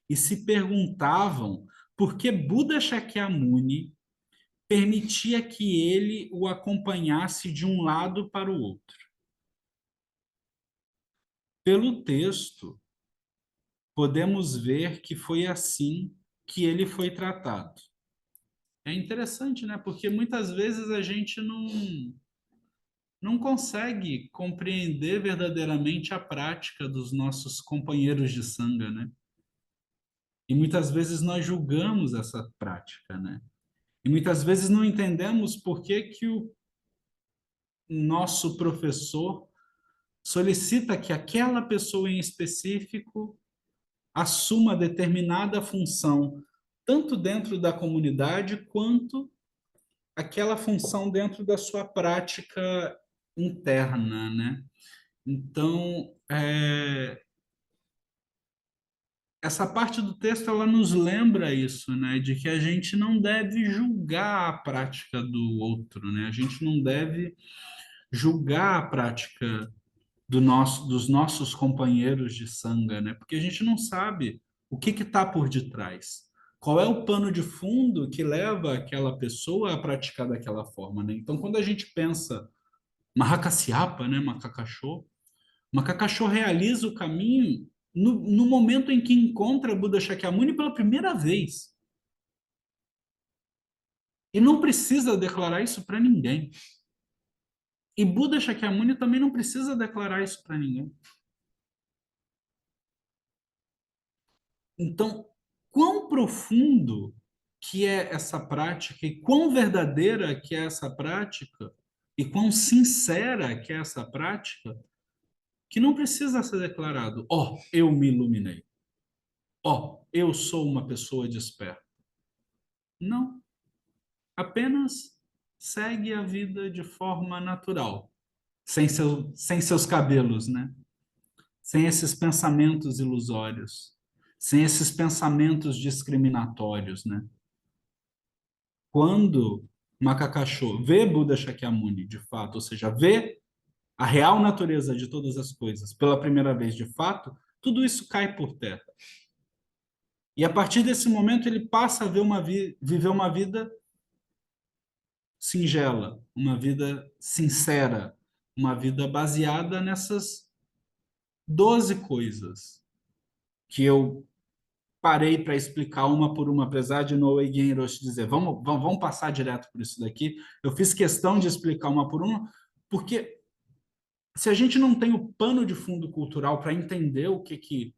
e se perguntavam por que Buda Shakyamuni permitia que ele o acompanhasse de um lado para o outro. Pelo texto, podemos ver que foi assim que ele foi tratado. É interessante, né? Porque muitas vezes a gente não consegue compreender verdadeiramente a prática dos nossos companheiros de sanga, né? E muitas vezes nós julgamos essa prática, né? E muitas vezes não entendemos por que que o nosso professor solicita que aquela pessoa em específico assuma determinada função, tanto dentro da comunidade quanto aquela função dentro da sua prática interna, né? Então, essa parte do texto ela nos lembra isso, né? De que a gente não deve julgar a prática do outro, né? A gente não deve julgar a prática dos nossos companheiros de sanga, né? Porque a gente não sabe o que está por detrás. Qual é o pano de fundo que leva aquela pessoa a praticar daquela forma, né? Então, quando a gente pensa Mahakasyapa, né, Macacachô realiza o caminho no momento em que encontra Buda Shakyamuni pela primeira vez. E não precisa declarar isso para ninguém. E Buda Shakyamuni também não precisa declarar isso para ninguém. Então, quão profundo que é essa prática e quão verdadeira que é essa prática e quão sincera que é essa prática, que não precisa ser declarado, ó, eu me iluminei. Ó, eu sou uma pessoa desperta. Não. Apenas segue a vida de forma natural, sem seus cabelos, né? Sem esses pensamentos ilusórios, sem esses pensamentos discriminatórios, né? Quando Macacachô vê Buda Shakyamuni de fato, ou seja, vê a real natureza de todas as coisas pela primeira vez de fato, tudo isso cai por terra. E a partir desse momento ele passa a ver viver uma vida singela, uma vida sincera, uma vida baseada nessas 12 coisas que eu parei para explicar uma por uma, apesar de Noe Genroshi dizer, vamos passar direto por isso daqui. Eu fiz questão de explicar uma por uma, porque se a gente não tem o pano de fundo cultural para entender o que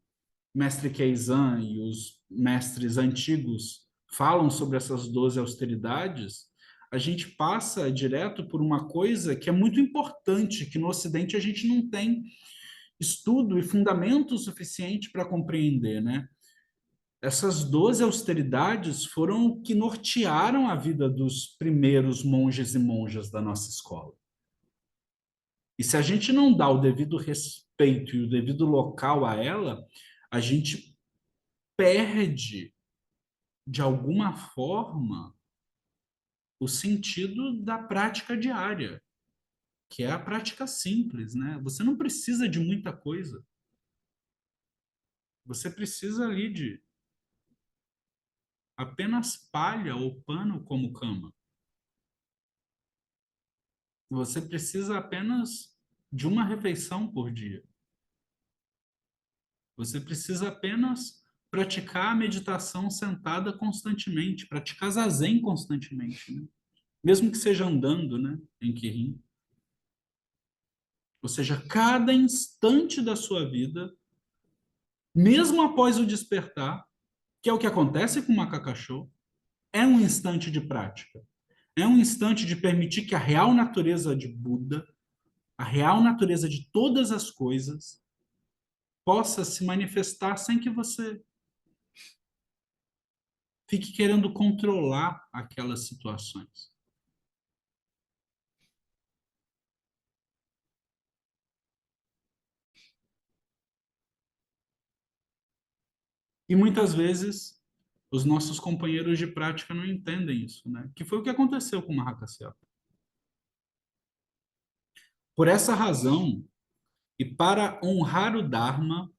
Mestre Keizan e os mestres antigos falam sobre essas 12 austeridades, a gente passa direto por uma coisa que é muito importante, que no Ocidente a gente não tem estudo e fundamento suficiente para compreender, né? Essas 12 austeridades foram o que nortearam a vida dos primeiros monges e monjas da nossa escola. E se a gente não dá o devido respeito e o devido local a ela, a gente perde, de alguma forma, o sentido da prática diária, que é a prática simples, né? Você não precisa de muita coisa. Você precisa ali de apenas palha ou pano como cama. Você precisa apenas de uma refeição por dia. Você precisa apenas praticar a meditação sentada constantemente, praticar zazen constantemente, né? Mesmo que seja andando, né, em Kirin. Ou seja, cada instante da sua vida, mesmo após o despertar, que é o que acontece com o macacachô, é um instante de prática. É um instante de permitir que a real natureza de Buda, a real natureza de todas as coisas, possa se manifestar sem que você fique querendo controlar aquelas situações. E muitas vezes os nossos companheiros de prática não entendem isso, né? Que foi o que aconteceu com o Mahakasyapa. Por essa razão, e para honrar o Dharma,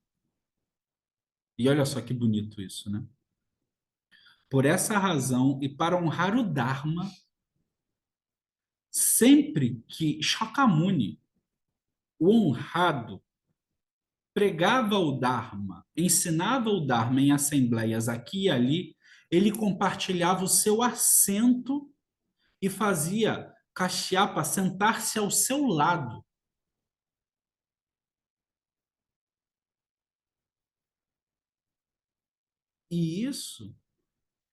e olha só que bonito isso, né? Por essa razão, e para honrar o Dharma, sempre que Shakyamuni, o honrado, pregava o Dharma, ensinava o Dharma em assembleias aqui e ali, ele compartilhava o seu assento e fazia Kashyapa sentar-se ao seu lado. E isso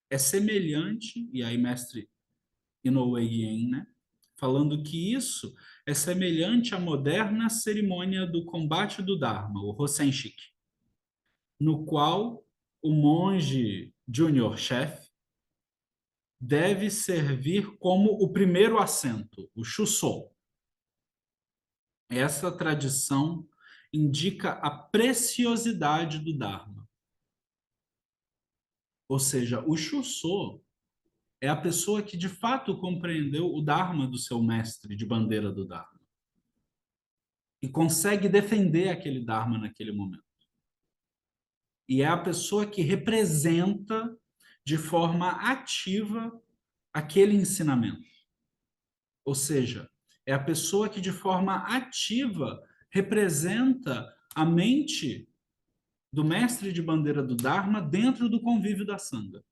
é semelhante, e aí mestre Inoue Yen, né? Falando que isso é semelhante à moderna cerimônia do combate do Dharma, o Hosenshiki, no qual o monge junior chefe deve servir como o primeiro assento, o Shuso. Essa tradição indica a preciosidade do Dharma. Ou seja, o Shuso é a pessoa que de fato compreendeu o Dharma do seu mestre de bandeira do Dharma e consegue defender aquele Dharma naquele momento. E é a pessoa que representa de forma ativa aquele ensinamento. Ou seja, é a pessoa que de forma ativa representa a mente do mestre de bandeira do Dharma dentro do convívio da Sangha.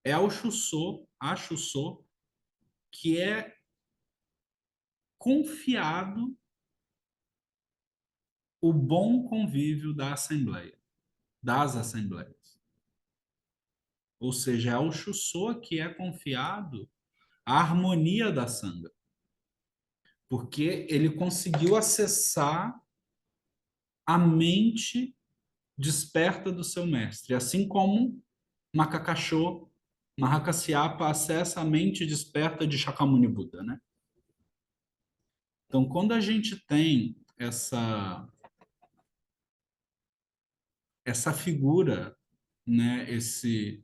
É ao Shuso, a Shuso, que é confiado o bom convívio da Assembleia, das Assembleias. Ou seja, é ao Shuso que é confiado a harmonia da Sangha, porque ele conseguiu acessar a mente desperta do seu mestre, assim como Macacachô, Mahakasyapa acessa a mente desperta de Shakyamuni Buda, né? Então, quando a gente tem essa figura, né, esse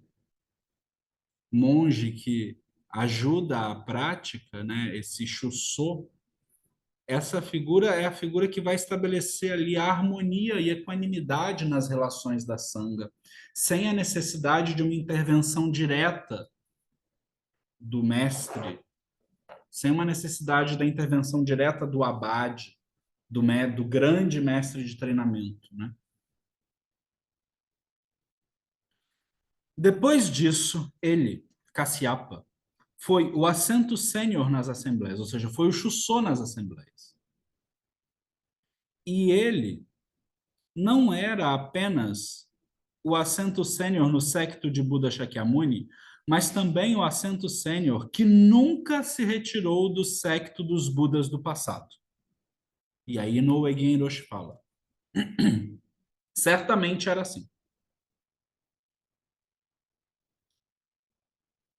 monge que ajuda a prática, né, esse Shuso, essa figura é a figura que vai estabelecer ali a harmonia e equanimidade nas relações da Sangha, sem a necessidade de uma intervenção direta do mestre, sem uma necessidade da intervenção direta do abade, do grande mestre de treinamento, né? Depois disso, ele, Kasyapa, foi o assento sênior nas assembleias, ou seja, foi o Shuso nas assembleias. E ele não era apenas o assento sênior no séquito de Buda Shakyamuni, mas também o assento sênior que nunca se retirou do séquito dos Budas do passado. E aí Inoue Genroshi fala, certamente era assim.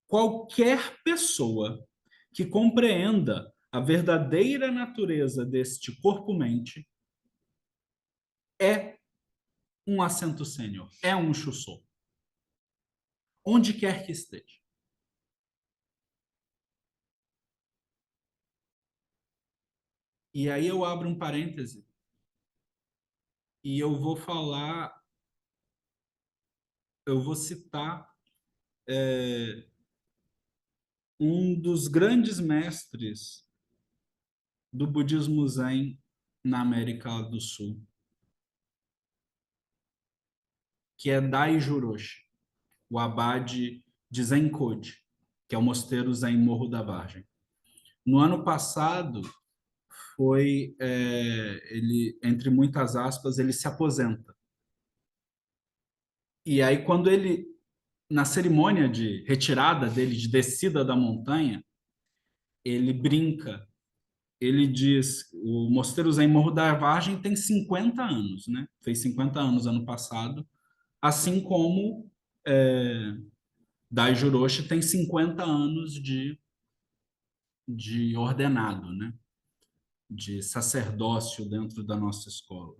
Qualquer pessoa que compreenda a verdadeira natureza deste corpo-mente é um assento sênior, é um Shuso, onde quer que esteja. E aí eu abro um parêntese e eu vou falar, eu vou citar um dos grandes mestres do budismo Zen na América do Sul, que é Daijo Roshi, o abade de Zenkode, que é o mosteiro Zen Morro da Vargem. No ano passado, ele, entre muitas aspas, ele se aposenta. E aí, quando ele, na cerimônia de retirada dele, de descida da montanha, ele brinca, ele diz, o Mosteiro Zen Morro da Vargem tem 50 anos, né? Fez 50 anos ano passado, assim como Dai Juroshi tem 50 anos de ordenado, né? De sacerdócio dentro da nossa escola.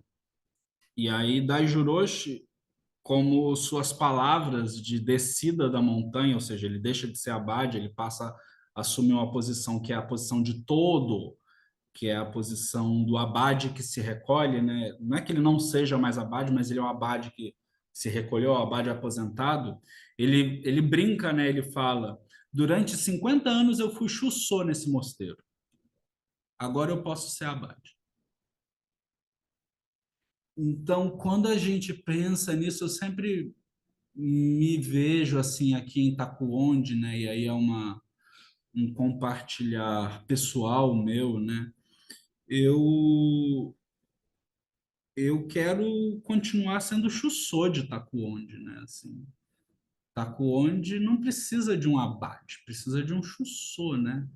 E aí Dai Juroshi, como suas palavras de descida da montanha, ou seja, ele deixa de ser abade, ele passa a assumir uma posição que é a posição de todo, que é a posição do abade que se recolhe, né? Não é que ele não seja mais abade, mas ele é um abade que se recolheu, o abade aposentado. Ele brinca, né? Ele fala: durante 50 anos eu fui chussô nesse mosteiro. Agora eu posso ser abade. Então, quando a gente pensa nisso, eu sempre me vejo assim aqui em Itacoonde, né? E aí é um compartilhar pessoal meu, né? Eu eu quero continuar sendo chussô de Itacoonde, né? Assim, Itacoonde não precisa de um abate, precisa de um chussô, né?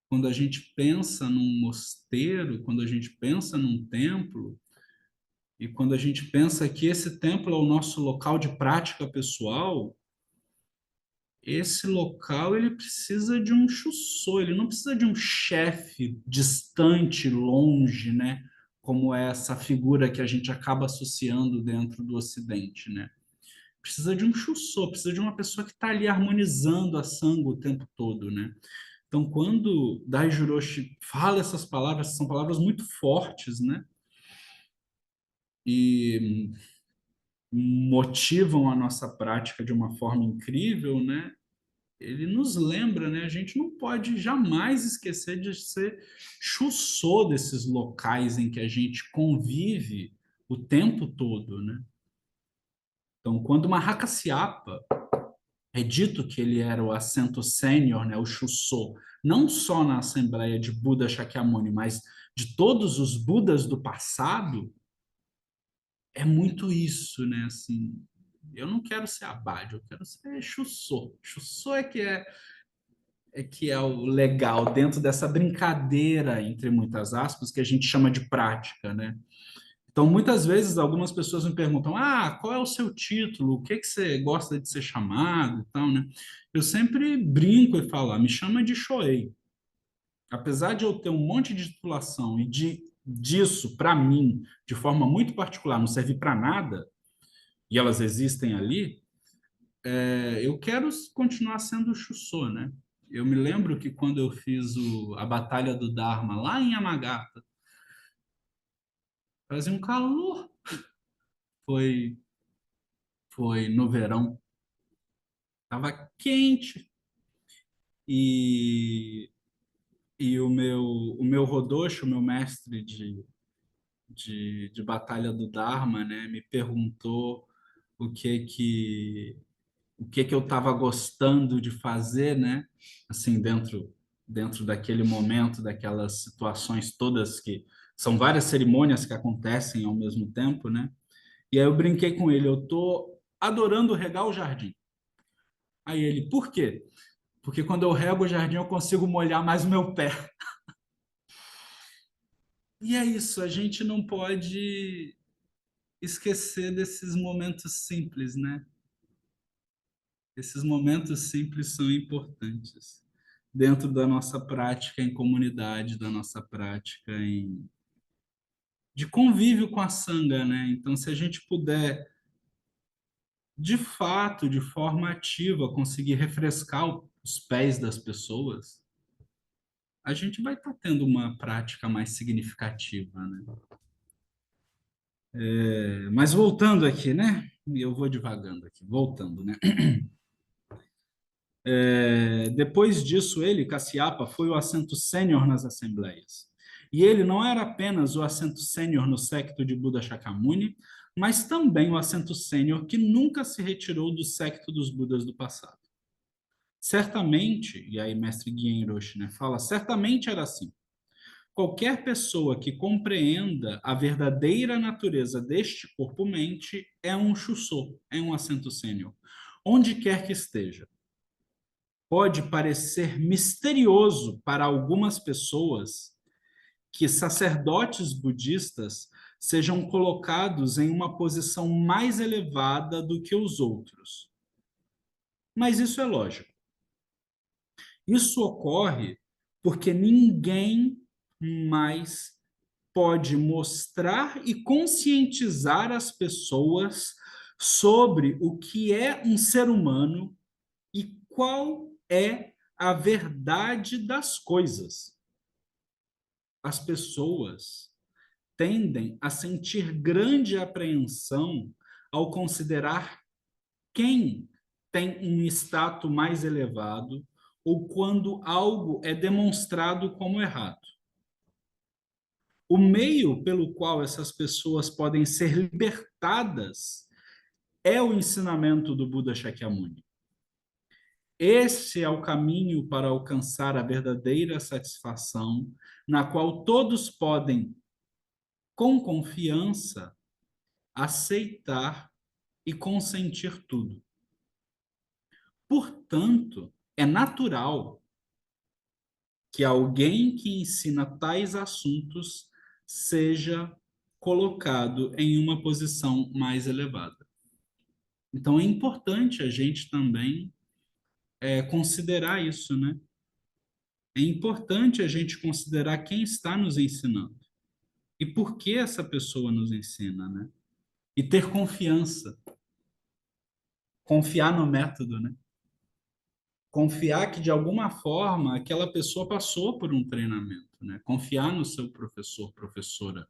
Quando a gente pensa num mosteiro, quando a gente pensa num templo, e quando a gente pensa que esse templo é o nosso local de prática pessoal, esse local ele precisa de um chussô, ele não precisa de um chefe distante, longe, né? Como é essa figura que a gente acaba associando dentro do Ocidente, né? Precisa de um chussô, precisa de uma pessoa que está ali harmonizando a sanga o tempo todo, né? Então, quando Dai Juroshi fala essas palavras, são palavras muito fortes, né? E motivam a nossa prática de uma forma incrível, né? Ele nos lembra, né? A gente não pode jamais esquecer de ser chussô desses locais em que a gente convive o tempo todo, né? Então, quando Mahakasiapa é dito que ele era o assento sênior, né, o chussô, não só na Assembleia de Buda Shakyamuni, mas de todos os Budas do passado, é muito isso, né? Assim, eu não quero ser abade, eu quero ser chussô. Chussô é que é o legal dentro dessa brincadeira, entre muitas aspas, que a gente chama de prática, né? Então, muitas vezes, algumas pessoas me perguntam: ah, qual é o seu título? O que que você gosta de ser chamado e tal, né? Eu sempre brinco e falo: me chama de Shoei. Apesar de eu ter um monte de titulação e disso, para mim, de forma muito particular, não servir para nada, e elas existem ali, eu quero continuar sendo Chussô, né? Eu me lembro que quando eu fiz a Batalha do Dharma lá em Yamagata, fazia um calor. Foi, foi no verão, tava quente e, e o meu Rodoshi, o meu mestre de Batalha do Dharma, né, me perguntou o que que eu estava gostando de fazer, né? Assim, dentro daquele momento, daquelas situações todas que são várias cerimônias que acontecem ao mesmo tempo, né? E aí eu brinquei com ele, eu tô adorando regar o jardim. Aí ele, por quê? Porque quando eu rego o jardim eu consigo molhar mais o meu pé. E é isso, a gente não pode esquecer desses momentos simples, né? Esses momentos simples são importantes dentro da nossa prática em comunidade, da nossa prática de convívio com a sanga, né? Então, se a gente puder, de fato, de forma ativa, conseguir refrescar os pés das pessoas, a gente vai estar tendo uma prática mais significativa, né? Mas voltando aqui, né? Eu vou divagando aqui, voltando, né? Depois disso, ele, Cassiapa, foi o assento sênior nas assembleias. E ele não era apenas o assento sênior no séquito de Buda Shakyamuni, mas também o assento sênior que nunca se retirou do séquito dos Budas do passado. Certamente, e aí mestre Guien Roshi, né, fala, certamente era assim. Qualquer pessoa que compreenda a verdadeira natureza deste corpo-mente é um Shuso, é um assento sênior, onde quer que esteja. Pode parecer misterioso para algumas pessoas que sacerdotes budistas sejam colocados em uma posição mais elevada do que os outros. Mas isso é lógico. Isso ocorre porque ninguém mais pode mostrar e conscientizar as pessoas sobre o que é um ser humano e qual é a verdade das coisas. As pessoas tendem a sentir grande apreensão ao considerar quem tem um status mais elevado ou quando algo é demonstrado como errado. O meio pelo qual essas pessoas podem ser libertadas é o ensinamento do Buda Shakyamuni. Esse é o caminho para alcançar a verdadeira satisfação, na qual todos podem, com confiança, aceitar e consentir tudo. Portanto, é natural que alguém que ensina tais assuntos seja colocado em uma posição mais elevada. Então, é importante a gente também considerar isso, né? É importante a gente considerar quem está nos ensinando e por que essa pessoa nos ensina, né? E ter confiança, confiar no método, né? Confiar que de alguma forma aquela pessoa passou por um treinamento, né? Confiar no seu professor, professora.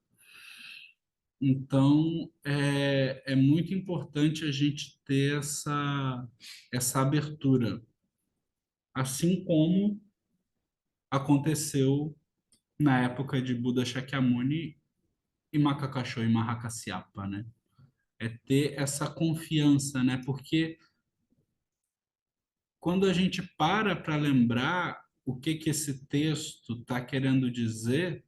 Então, é muito importante a gente ter essa abertura, assim como aconteceu na época de Buda Shakyamuni e Makakasho e Mahakasyapa, né? É ter essa confiança, né? Porque quando a gente para lembrar o que esse texto está querendo dizer,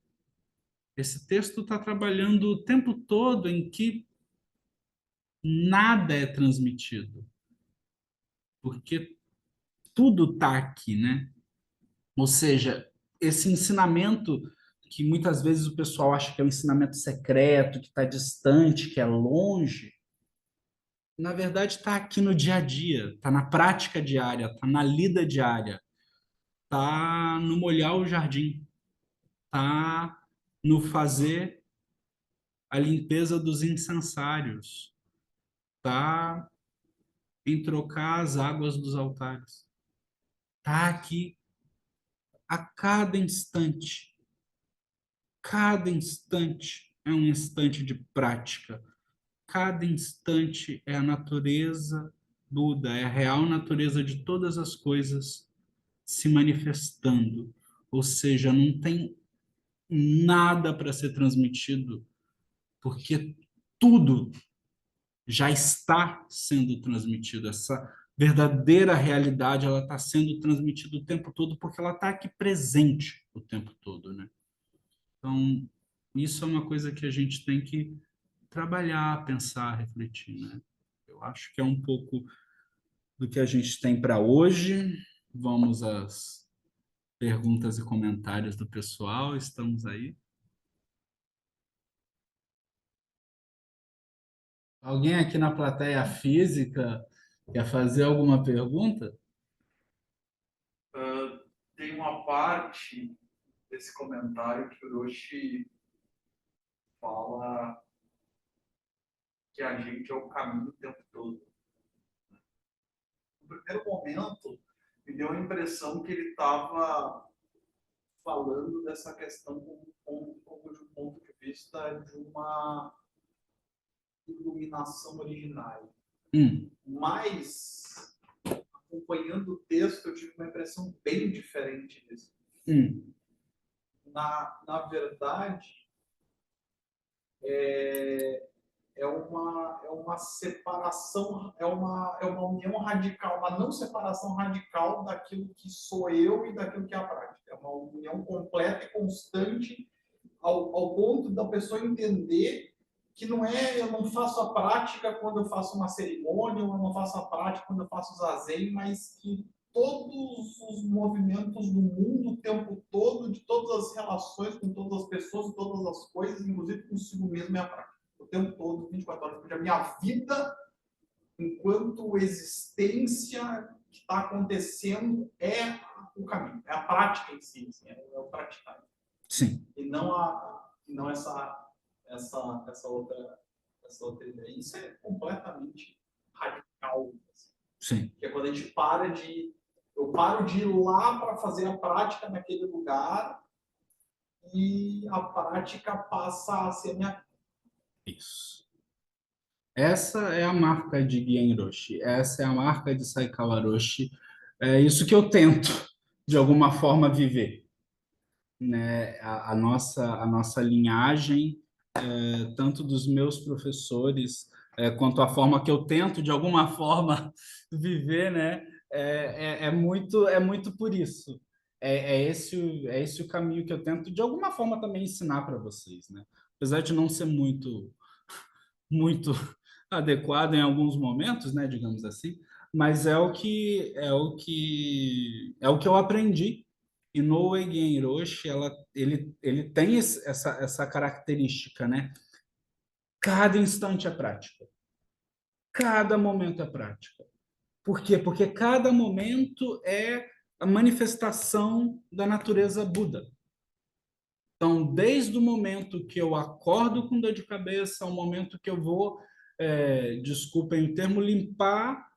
esse texto está trabalhando o tempo todo em que nada é transmitido, porque tudo está aqui, né? Ou seja, esse ensinamento que muitas vezes o pessoal acha que é um ensinamento secreto, que está distante, que é longe, na verdade está aqui no dia a dia, está na prática diária, está na lida diária, está no molhar o jardim, está no fazer a limpeza dos incensários, está em trocar as águas dos altares. Está aqui a cada instante. Cada instante é um instante de prática. Cada instante é a natureza Buda, é a real natureza de todas as coisas se manifestando. Ou seja, não tem nada para ser transmitido, porque tudo já está sendo transmitido. Essa verdadeira realidade, ela está sendo transmitida o tempo todo, porque ela está aqui presente o tempo todo, né? Então, isso é uma coisa que a gente tem que trabalhar, pensar, refletir, né? Eu acho que é um pouco do que a gente tem para hoje. Vamos às perguntas e comentários do pessoal. Estamos aí. Alguém aqui na plateia física quer fazer alguma pergunta? Tem uma parte desse comentário que o Roshi fala que a gente é o caminho o tempo todo. No primeiro momento, me deu a impressão que ele estava falando dessa questão como de um ponto de vista de uma iluminação originária. Mas, acompanhando o texto, eu tive uma impressão bem diferente disso. Na verdade, é uma separação, é uma união radical, uma não separação radical daquilo que sou eu e daquilo que é a prática. É uma união completa e constante ao ponto da pessoa entender que não é, eu não faço a prática quando eu faço uma cerimônia, ou eu não faço a prática quando eu faço zazen, mas que todos os movimentos do mundo o tempo todo, de todas as relações com todas as pessoas, todas as coisas, inclusive consigo mesmo, é a prática. O tempo todo, 24 horas por dia, a minha vida, enquanto existência que está acontecendo, é o caminho, é a prática em si, assim, é o praticar. Sim. E não essa outra ideia. Isso é completamente radical. Assim. Sim. Que é quando a gente eu paro de ir lá para fazer a prática naquele lugar e a prática passa a ser minha. Isso. Essa é a marca de Gen Roshi, essa é a marca de Saikawa Roshi. É isso que eu tento, de alguma forma, viver. Né? A nossa linhagem, tanto dos meus professores, quanto a forma que eu tento, de alguma forma, viver, né? É muito por isso. É esse o caminho que eu tento, de alguma forma, também ensinar para vocês, né? Apesar de não ser muito adequado em alguns momentos, né, digamos assim, mas é o que eu aprendi. E no Eigen Hiroshi, ele tem essa característica, né? Cada instante é prática. Cada momento é prática. Por quê? Porque cada momento é a manifestação da natureza Buda. Então, desde o momento que eu acordo com dor de cabeça, ao momento que eu vou, desculpem o termo, limpar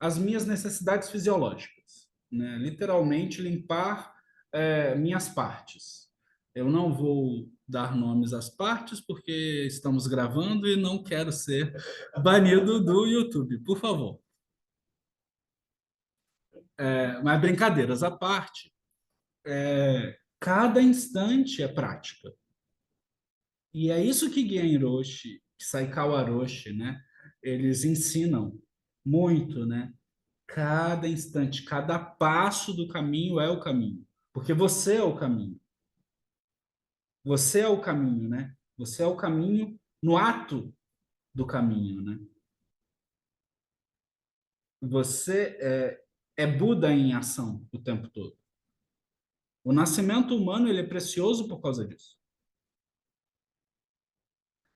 as minhas necessidades fisiológicas, né? Literalmente limpar, minhas partes. Eu não vou dar nomes às partes porque estamos gravando e não quero ser banido do YouTube, por favor. Mas brincadeiras à parte, cada instante é prática. E é isso que Genroshi, Saikawa Roshi, né? Eles ensinam muito, né? Cada instante, cada passo do caminho é o caminho, porque você é o caminho. Você é o caminho, né? Você é o caminho no ato do caminho, né? Você é Buda em ação o tempo todo. O nascimento humano ele é precioso por causa disso.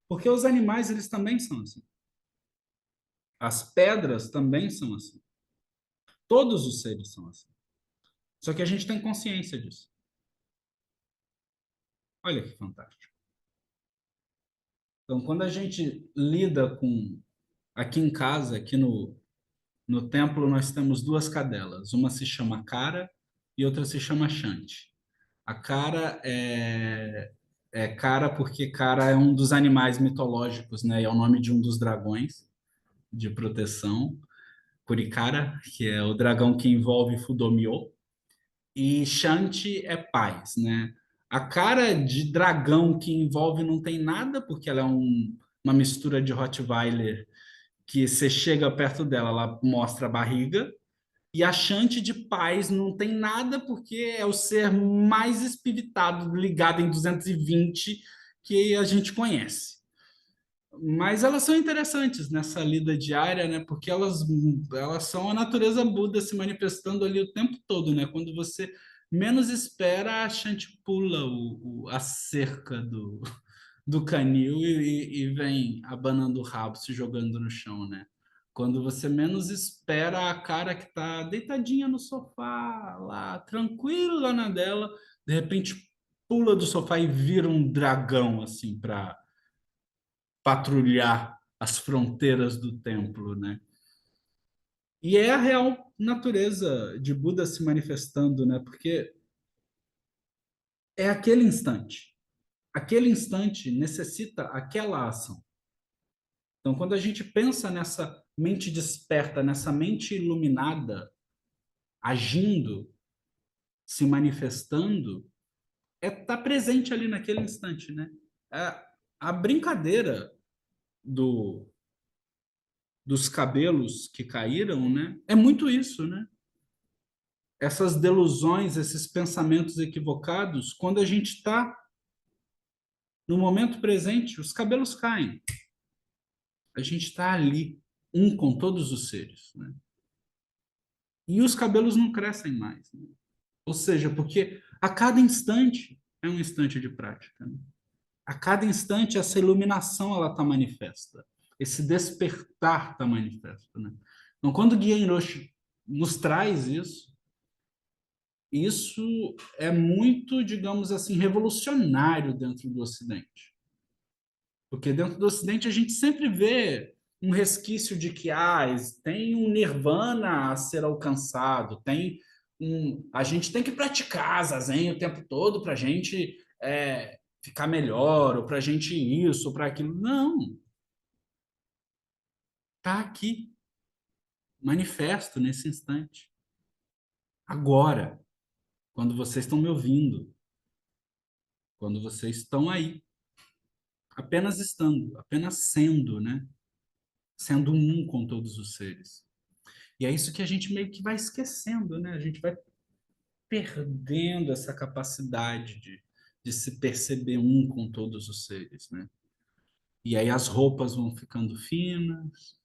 Porque os animais eles também são assim. As pedras também são assim. Todos os seres são assim. Só que a gente tem consciência disso. Olha que fantástico. Então, quando a gente lida com... Aqui em casa, aqui no templo, nós temos duas cadelas. Uma se chama Cara e outra se chama Shanti. A Cara é Cara porque Cara é um dos animais mitológicos, né? E é o nome de um dos dragões de proteção. Kurikara, que é o dragão que envolve Fudomyo. E Shanti é paz, né? A cara de dragão que envolve não tem nada, porque ela é uma mistura de Rottweiler que você chega perto dela, ela mostra a barriga. E a Shanti de paz não tem nada, porque é o ser mais espiritado, ligado em 220, que a gente conhece. Mas elas são interessantes nessa lida diária, né? Porque elas são a natureza Buda se manifestando ali o tempo todo, né? Quando você menos espera, a Shanti pula a cerca do canil e vem abanando o rabo, se jogando no chão, né? Quando você menos espera, a cara que tá deitadinha no sofá, lá, tranquila na dela, de repente pula do sofá e vira um dragão, assim, para patrulhar as fronteiras do templo, né? E é a real natureza de Buda se manifestando, né? Porque é aquele instante. Aquele instante necessita aquela ação. Então, quando a gente pensa nessa mente desperta, nessa mente iluminada, agindo, se manifestando, é estar presente ali naquele instante, né? A brincadeira do, dos cabelos que caíram, né? É muito isso, né? Essas delusões, esses pensamentos equivocados, quando a gente está no momento presente, os cabelos caem. A gente está ali, um com todos os seres, né? E os cabelos não crescem mais, né? Ou seja, porque a cada instante é um instante de prática, né? A cada instante essa iluminação ela está manifesta, esse despertar está manifesto, né? Então, quando o Guia Roshi nos traz isso é muito, digamos assim, revolucionário dentro do Ocidente. Porque dentro do Ocidente a gente sempre vê um resquício de que tem um nirvana a ser alcançado, a gente tem que praticar zazen o tempo todo para a gente ficar melhor, ou para a gente isso, ou para aquilo. Não, está aqui, manifesto nesse instante. Agora, quando vocês estão me ouvindo, quando vocês estão aí, apenas estando, apenas sendo, né? Sendo um com todos os seres. E é isso que a gente meio que vai esquecendo, né? A gente vai perdendo essa capacidade de se perceber um com todos os seres, né? E aí as roupas vão ficando finas,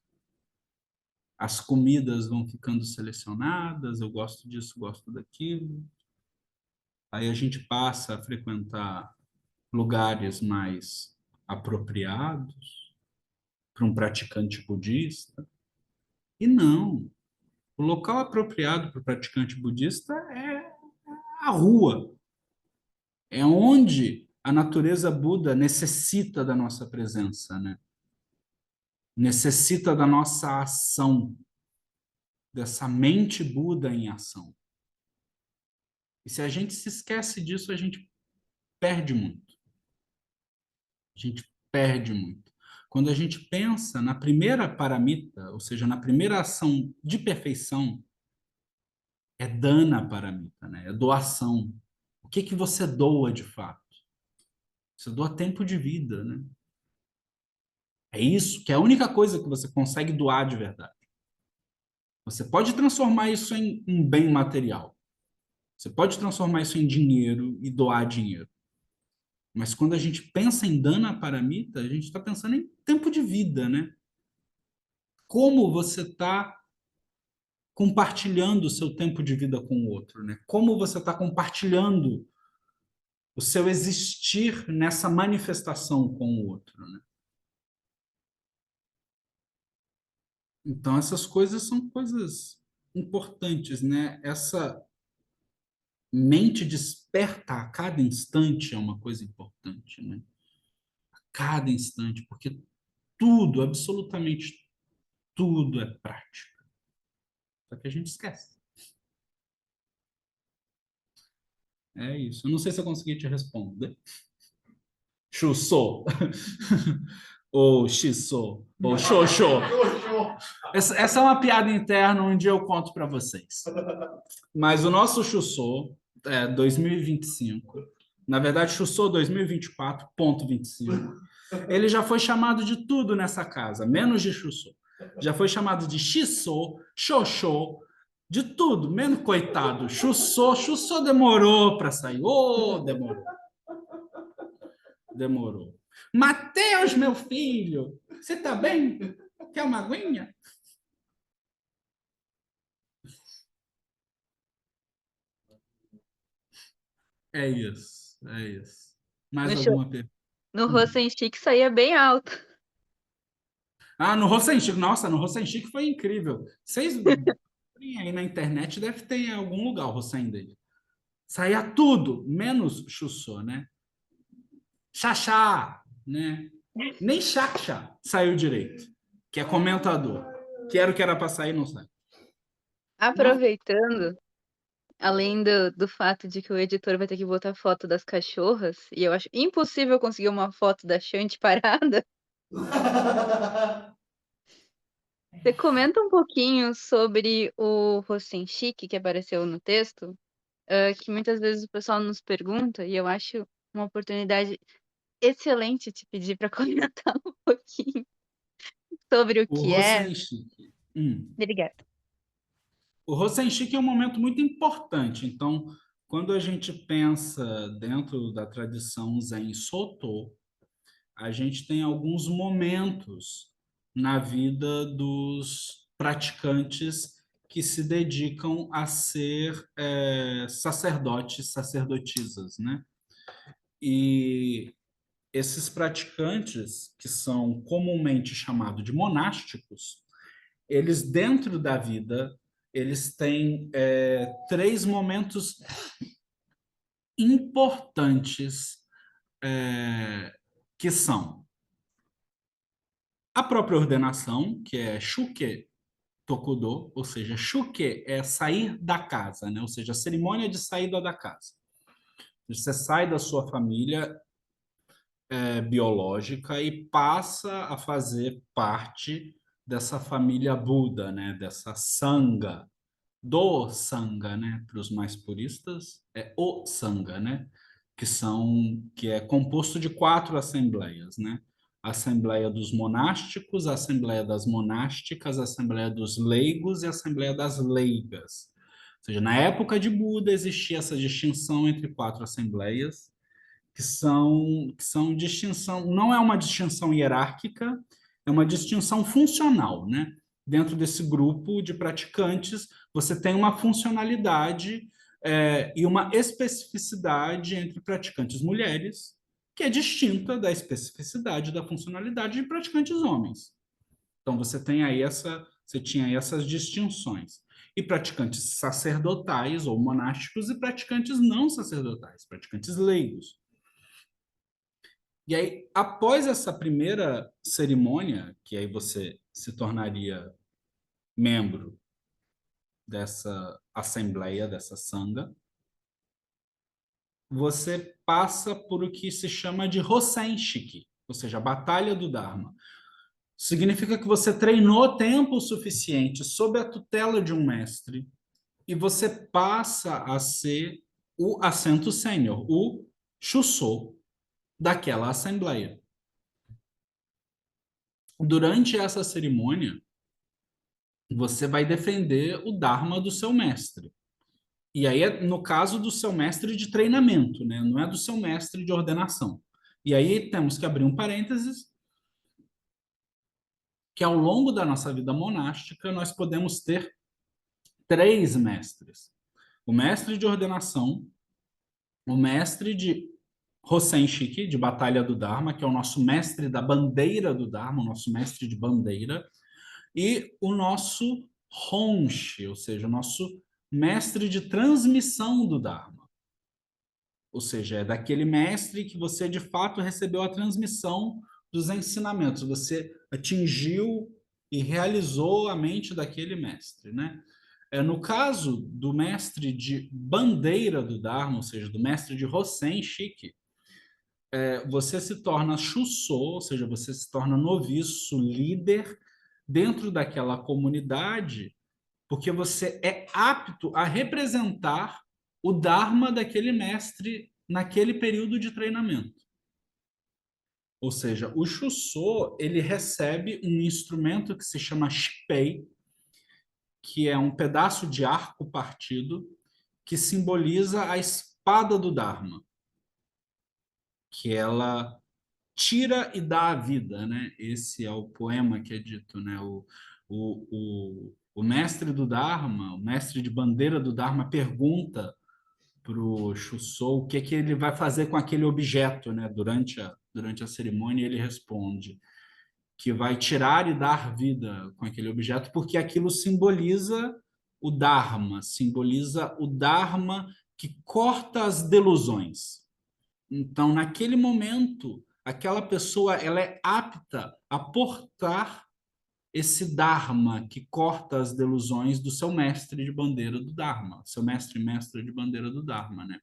as comidas vão ficando selecionadas, eu gosto disso, gosto daquilo. Aí a gente passa a frequentar lugares mais apropriados para um praticante budista. E não, o local apropriado para o praticante budista é a rua. É onde a natureza Buda necessita da nossa presença, né? Necessita da nossa ação, dessa mente Buda em ação. E se a gente se esquece disso, a gente perde muito. A gente perde muito. Quando a gente pensa na primeira paramita, ou seja, na primeira ação de perfeição, é dana paramita, né? É doação. O que que você doa de fato? Você doa tempo de vida, né? É isso que é a única coisa que você consegue doar de verdade. Você pode transformar isso em um bem material. Você pode transformar isso em dinheiro e doar dinheiro. Mas quando a gente pensa em dana paramita, a gente está pensando em tempo de vida, né? Como você está compartilhando o seu tempo de vida com o outro, né? Como você está compartilhando o seu existir nessa manifestação com o outro, né? Então, essas coisas são coisas importantes, né? Essa mente desperta a cada instante é uma coisa importante, né? A cada instante, porque tudo, absolutamente tudo é prática. Só que a gente esquece. É isso. Eu não sei se eu consegui te responder. Chussou. Ou xissou. Ou xoxô. Essa é uma piada interna, um dia eu conto para vocês. Mas o nosso Chussou é 2025. Na verdade, Chussou 2024.25. Ele já foi chamado de tudo nessa casa, menos de Chussou. Já foi chamado de Xissou, Xoxô, de tudo, menos coitado. Chussou demorou para sair. Demorou. Demorou. Mateus, meu filho, você tá bem? Quer uma aguinha? É isso, é isso. No Mais show, alguma pergunta? no Rosen Chic saía bem alto. Ah, no Rosenchic, nossa, no Rosenchic foi incrível. Vocês procurem aí na internet, deve ter em algum lugar o Rosen dele. Saía tudo, menos Chussô, né? Xaxá, né? Nem Xaxa saiu direito, que é comentador. Que era o que era para sair, não sai. Não, Aproveitando, além do fato de que o editor vai ter que botar foto das cachorras, e eu acho impossível conseguir uma foto da Shanty parada, você comenta um pouquinho sobre o Rosen Chic que apareceu no texto, que muitas vezes o pessoal nos pergunta, e eu acho uma oportunidade excelente te pedir para comentar um pouquinho sobre o o que é. Rosenchic. Obrigada. O Rosenchic é um momento muito importante. Então, quando a gente pensa dentro da tradição Zen Soto, a gente tem alguns momentos na vida dos praticantes que se dedicam a ser sacerdotes, sacerdotisas, né? E esses praticantes, que são comumente chamados de monásticos, eles dentro da vida, eles têm três momentos importantes que são a própria ordenação, que é Shuke Tokudo, ou seja, Shuke é sair da casa, né? Ou seja, a cerimônia de saída da casa. Você sai da sua família biológica e passa a fazer parte dessa família Buda, né? Dessa Sangha, do Sangha, né? Para os mais puristas, é o Sangha, né? Que é composto de quatro assembleias, né? A Assembleia dos Monásticos, a Assembleia das Monásticas, a Assembleia dos Leigos e a Assembleia das Leigas. Ou seja, na época de Buda existia essa distinção entre quatro assembleias, que são distinção, não é uma distinção hierárquica, é uma distinção funcional, né? Dentro desse grupo de praticantes, você tem uma funcionalidade e uma especificidade entre praticantes mulheres, que é distinta da especificidade da funcionalidade de praticantes homens. Então você tinha aí essas distinções. E praticantes sacerdotais ou monásticos e praticantes não sacerdotais, praticantes leigos. E aí, após essa primeira cerimônia, que aí você se tornaria membro dessa assembleia, dessa sangha, você passa por o que se chama de Hosenshiki, ou seja, a Batalha do Dharma. Significa que você treinou tempo suficiente sob a tutela de um mestre e você passa a ser o assento sênior, o Shuso daquela assembleia. Durante essa cerimônia, você vai defender o Dharma do seu mestre. E aí é no caso do seu mestre de treinamento, né? Não é do seu mestre de ordenação. E aí temos que abrir um parênteses, que ao longo da nossa vida monástica nós podemos ter três mestres. O mestre de ordenação, o mestre de Hosenshiki, de Batalha do Dharma, que é o nosso mestre da bandeira do Dharma, o nosso mestre de bandeira, e o nosso Honshi, ou seja, o nosso mestre de transmissão do Dharma. Ou seja, é daquele mestre que você de fato recebeu a transmissão dos ensinamentos, você atingiu e realizou a mente daquele mestre, né? No caso do mestre de bandeira do Dharma, ou seja, do mestre de Hosen Shiki, você se torna Shuso, ou seja, você se torna noviço, líder dentro daquela comunidade, porque você é apto a representar o Dharma daquele mestre naquele período de treinamento. Ou seja, o Shuso, ele recebe um instrumento que se chama Shipei, que é um pedaço de arco partido que simboliza a espada do Dharma, que ela tira e dá a vida, né? Esse é o poema que é dito, né? O mestre do Dharma, o mestre de bandeira do Dharma pergunta para o Shuso o que que ele vai fazer com aquele objeto, né? Durante a cerimônia, ele responde que vai tirar e dar vida com aquele objeto, porque aquilo simboliza o Dharma que corta as delusões. Então, naquele momento, aquela pessoa ela é apta a portar esse Dharma que corta as delusões do seu mestre de bandeira do Dharma, seu mestre e mestra de bandeira do Dharma, né?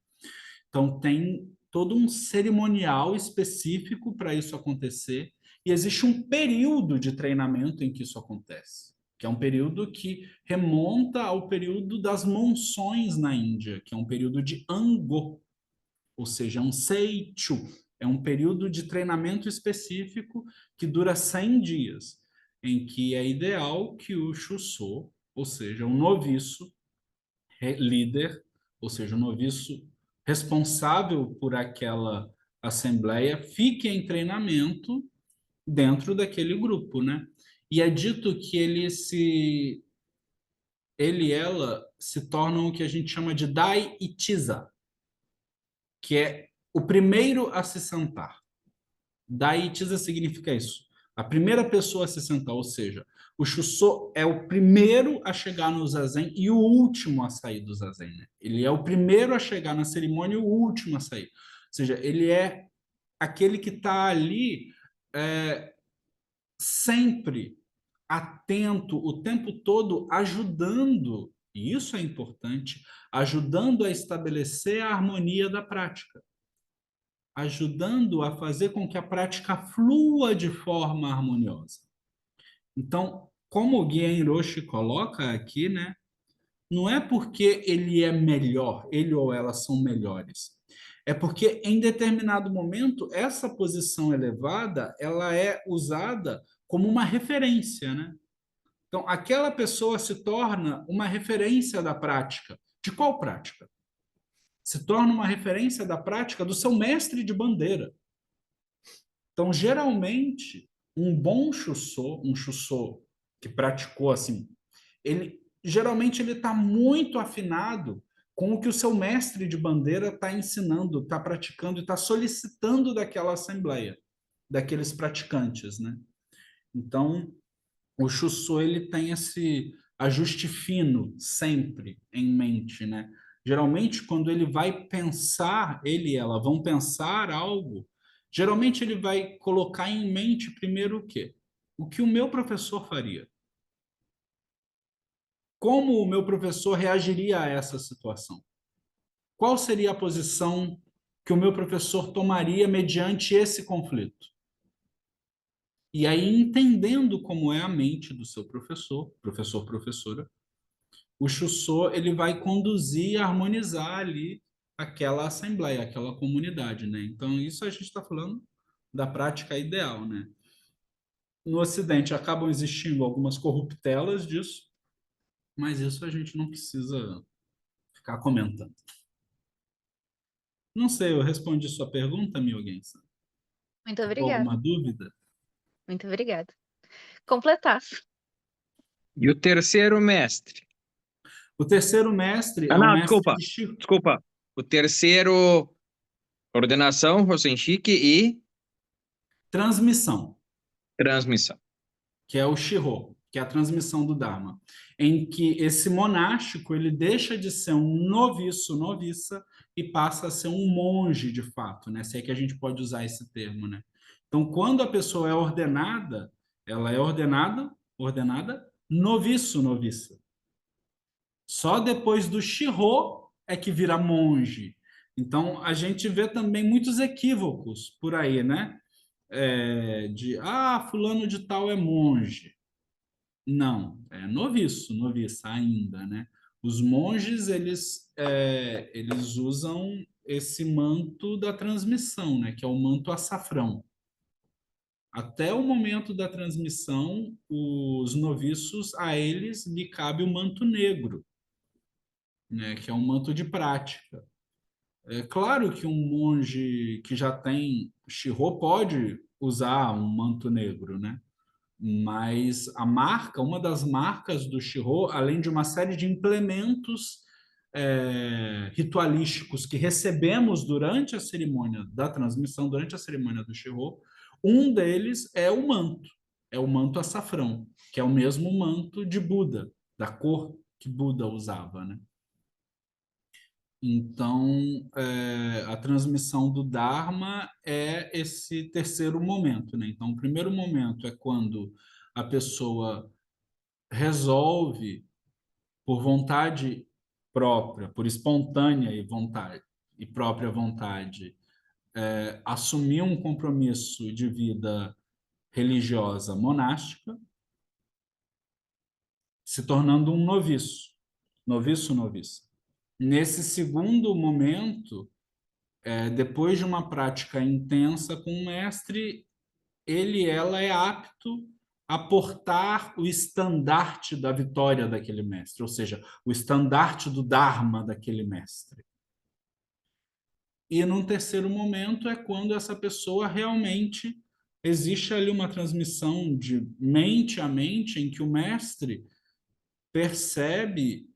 Então, tem todo um cerimonial específico para isso acontecer, e existe um período de treinamento em que isso acontece, que é um período que remonta ao período das monções na Índia, que é um período de Ango, ou seja, um Seichu. É um período de treinamento específico que dura 100 dias, em que é ideal que o Shuso, ou seja, um noviço, líder, ou seja, o noviço responsável por aquela assembleia, fique em treinamento dentro daquele grupo, né? E é dito que ele e ela se tornam o que a gente chama de Dai Itiza, que é o primeiro a se sentar. Dai Itiza significa isso. A primeira pessoa a se sentar, ou seja, o Shuso é o primeiro a chegar no zazen e o último a sair do zazen, né? Ele é o primeiro a chegar na cerimônia e o último a sair. Ou seja, ele é aquele que está ali sempre atento, o tempo todo ajudando, e isso é importante, ajudando a estabelecer a harmonia da prática, ajudando a fazer com que a prática flua de forma harmoniosa. Então, como o Guien Roshi coloca aqui, né, não é porque ele é melhor, ele ou ela são melhores. É porque em determinado momento essa posição elevada, ela é usada como uma referência, né? Então, aquela pessoa se torna uma referência da prática. De qual prática? Se torna uma referência da prática do seu mestre de bandeira. Então, geralmente, um bom Shuso, um Shuso que praticou assim, ele geralmente ele está muito afinado com o que o seu mestre de bandeira está ensinando, está praticando e está solicitando daquela assembleia, daqueles praticantes, né? Então, o Shuso ele tem esse ajuste fino sempre em mente, né? Geralmente, quando ele vai pensar, ele e ela vão pensar algo, geralmente ele vai colocar em mente primeiro o quê? O que o meu professor faria? Como o meu professor reagiria a essa situação? Qual seria a posição que o meu professor tomaria mediante esse conflito? E aí, entendendo como é a mente do seu professor, professora, o Shuso ele vai conduzir e harmonizar ali aquela assembleia, aquela comunidade, né? Então, isso a gente está falando da prática ideal, né? No Ocidente acabam existindo algumas corruptelas disso, mas isso a gente não precisa ficar comentando. Não sei, eu respondi sua pergunta, Milgensen. Muito Ficou obrigada. alguma dúvida? Muito obrigada. Completaço. E o terceiro mestre? O terceiro mestre Ah, é o não, mestre desculpa. de Shiho. Desculpa. O terceiro, ordenação, Rosenshiki e Transmissão, transmissão. que é o Shiho, que é a transmissão do Dharma, em que esse monástico ele deixa de ser um noviço, noviça, e passa a ser um monge de fato, né? Se é que a gente pode usar esse termo, né? Então, quando a pessoa é ordenada, ela é ordenada noviço, noviça. Só depois do Shiho é que vira monge. Então, a gente vê também muitos equívocos por aí, né? Fulano de tal é monge. Não, é noviço, noviça ainda, né? Os monges, eles usam esse manto da transmissão, né? Que é o manto açafrão. Até o momento da transmissão, os noviços, a eles lhe cabe o manto negro, né? Que é um manto de prática. É claro que um monge que já tem Shiro pode usar um manto negro, né? Mas uma das marcas do Shiro, além de uma série de implementos ritualísticos que recebemos durante a cerimônia da transmissão, durante a cerimônia do Shiro, um deles é o manto açafrão, que é o mesmo manto de Buda, da cor que Buda usava, né? Então, a transmissão do Dharma é esse terceiro momento, né? Então, o primeiro momento é quando a pessoa resolve, por vontade própria, por espontânea e vontade e própria vontade, assumir um compromisso de vida religiosa monástica, se tornando um noviço, noviço. Nesse segundo momento, depois de uma prática intensa com o mestre, ela é apto a portar o estandarte da vitória daquele mestre, ou seja, o estandarte do Dharma daquele mestre. E num terceiro momento é quando essa pessoa realmente existe ali uma transmissão de mente a mente em que o mestre percebe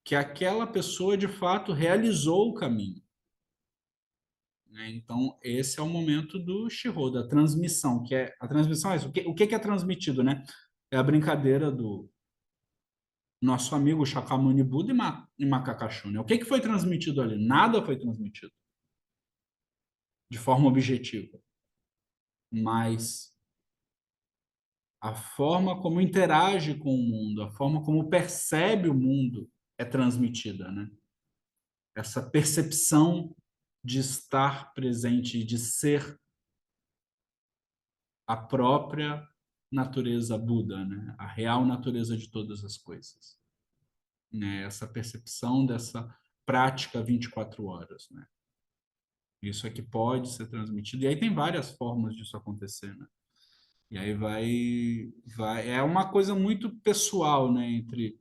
que aquela pessoa de fato realizou o caminho, né? Então, esse é o momento do Shiro, da transmissão, que é a transmissão, o que é transmitido, né? É a brincadeira do nosso amigo Shakyamuni Buda e Macacaxu, né? O que foi transmitido ali? Nada foi transmitido de forma objetiva, mas a forma como interage com o mundo, a forma como percebe o mundo é transmitida, né? Essa percepção de estar presente, de ser a própria natureza Buda, né? A real natureza de todas as coisas, né? Essa percepção dessa prática 24 horas, né? Isso é que pode ser transmitido. E aí tem várias formas disso acontecer, né? E aí é uma coisa muito pessoal, né? Entre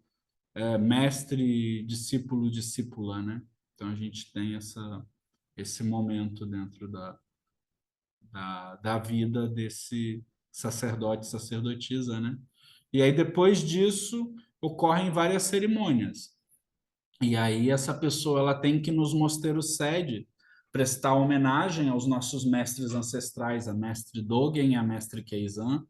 mestre, discípulo, discípula, né? Então a gente tem esse momento dentro da vida desse sacerdote, sacerdotisa, né? E aí depois disso ocorrem várias cerimônias. E aí essa pessoa ela tem que nos mosteiros sede prestar homenagem aos nossos mestres ancestrais, a mestre Dogen e a mestre Keizan,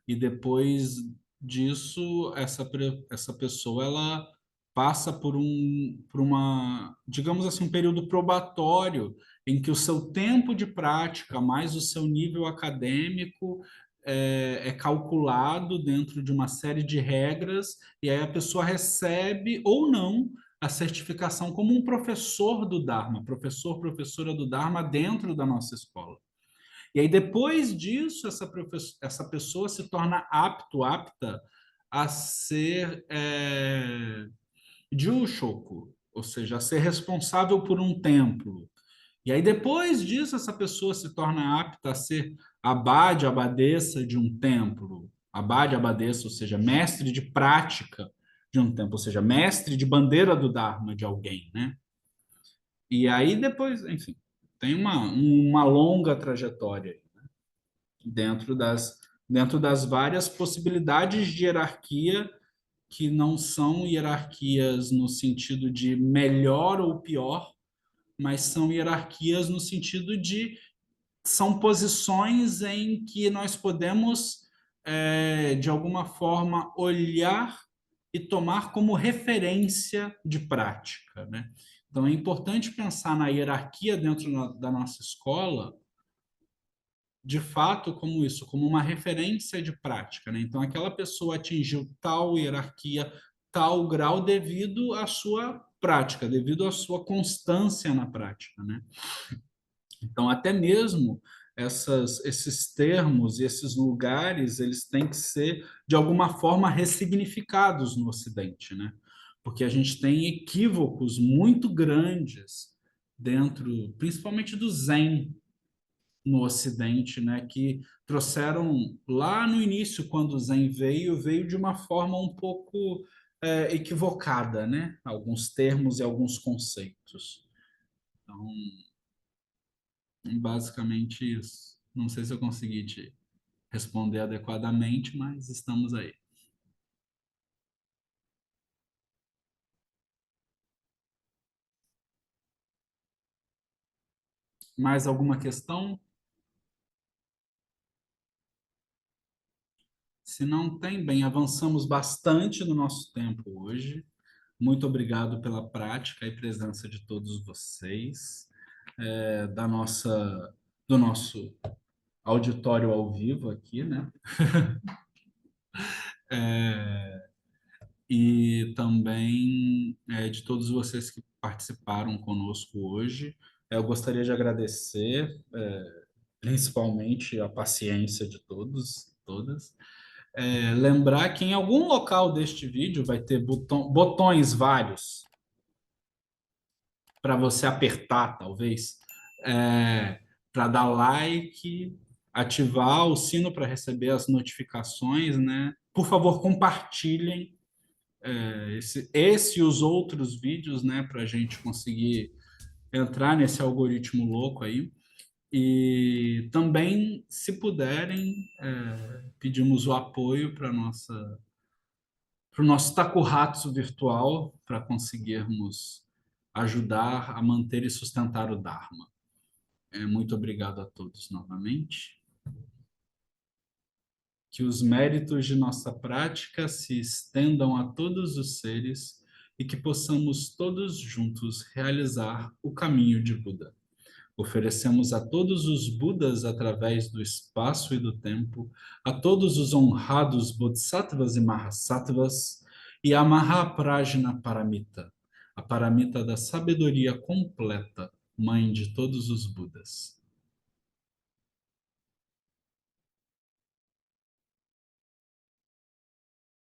e depois disso essa pessoa ela passa por uma, digamos assim, um período probatório em que o seu tempo de prática mais o seu nível acadêmico é calculado dentro de uma série de regras, e aí a pessoa recebe ou não a certificação como um professor do Dharma, professora do Dharma dentro da nossa escola. E aí, depois disso, essa pessoa se torna apta a ser Jushoku, ou seja, a ser responsável por um templo. E aí, depois disso, essa pessoa se torna apta a ser abade, abadesa de um templo. Abade, abadesa, ou seja, mestre de prática de um templo, ou seja, mestre de bandeira do Dharma de alguém, né? E aí, depois, enfim, tem uma longa trajetória dentro das várias possibilidades de hierarquia que não são hierarquias no sentido de melhor ou pior, mas são hierarquias no sentido de são posições em que nós podemos, de alguma forma, olhar e tomar como referência de prática, né? Então, é importante pensar na hierarquia dentro da nossa escola, de fato, como isso, como uma referência de prática, né? Então, aquela pessoa atingiu tal hierarquia, tal grau devido à sua prática, devido à sua constância na prática, né? Então, até mesmo esses termos e esses lugares, eles têm que ser, de alguma forma, ressignificados no Ocidente, né? Porque a gente tem equívocos muito grandes dentro, principalmente do Zen, no Ocidente, né, que trouxeram lá no início, quando o Zen veio de uma forma um pouco equivocada, né? Alguns termos e alguns conceitos. Então, basicamente isso. Não sei se eu consegui te responder adequadamente, mas estamos aí. Mais alguma questão? Se não tem, bem, avançamos bastante no nosso tempo hoje. Muito obrigado pela prática e presença de todos vocês, do nosso auditório ao vivo aqui, né? E também de todos vocês que participaram conosco hoje. Eu gostaria de agradecer, principalmente, a paciência de todos, todas. Lembrar que em algum local deste vídeo vai ter botões vários para você apertar, talvez, para dar like, ativar o sino para receber as notificações, né? Por favor, compartilhem esse e os outros vídeos, né, para a gente conseguir entrar nesse algoritmo louco aí. E também, se puderem, pedimos o apoio para o nosso Takuhatsu virtual, para conseguirmos ajudar a manter e sustentar o Dharma. Muito obrigado a todos novamente. Que os méritos de nossa prática se estendam a todos os seres e que possamos todos juntos realizar o caminho de Buda. Oferecemos a todos os Budas através do espaço e do tempo, a todos os honrados Bodhisattvas e Mahasattvas e a Mahaprajna Paramita, a Paramita da sabedoria completa, mãe de todos os Budas.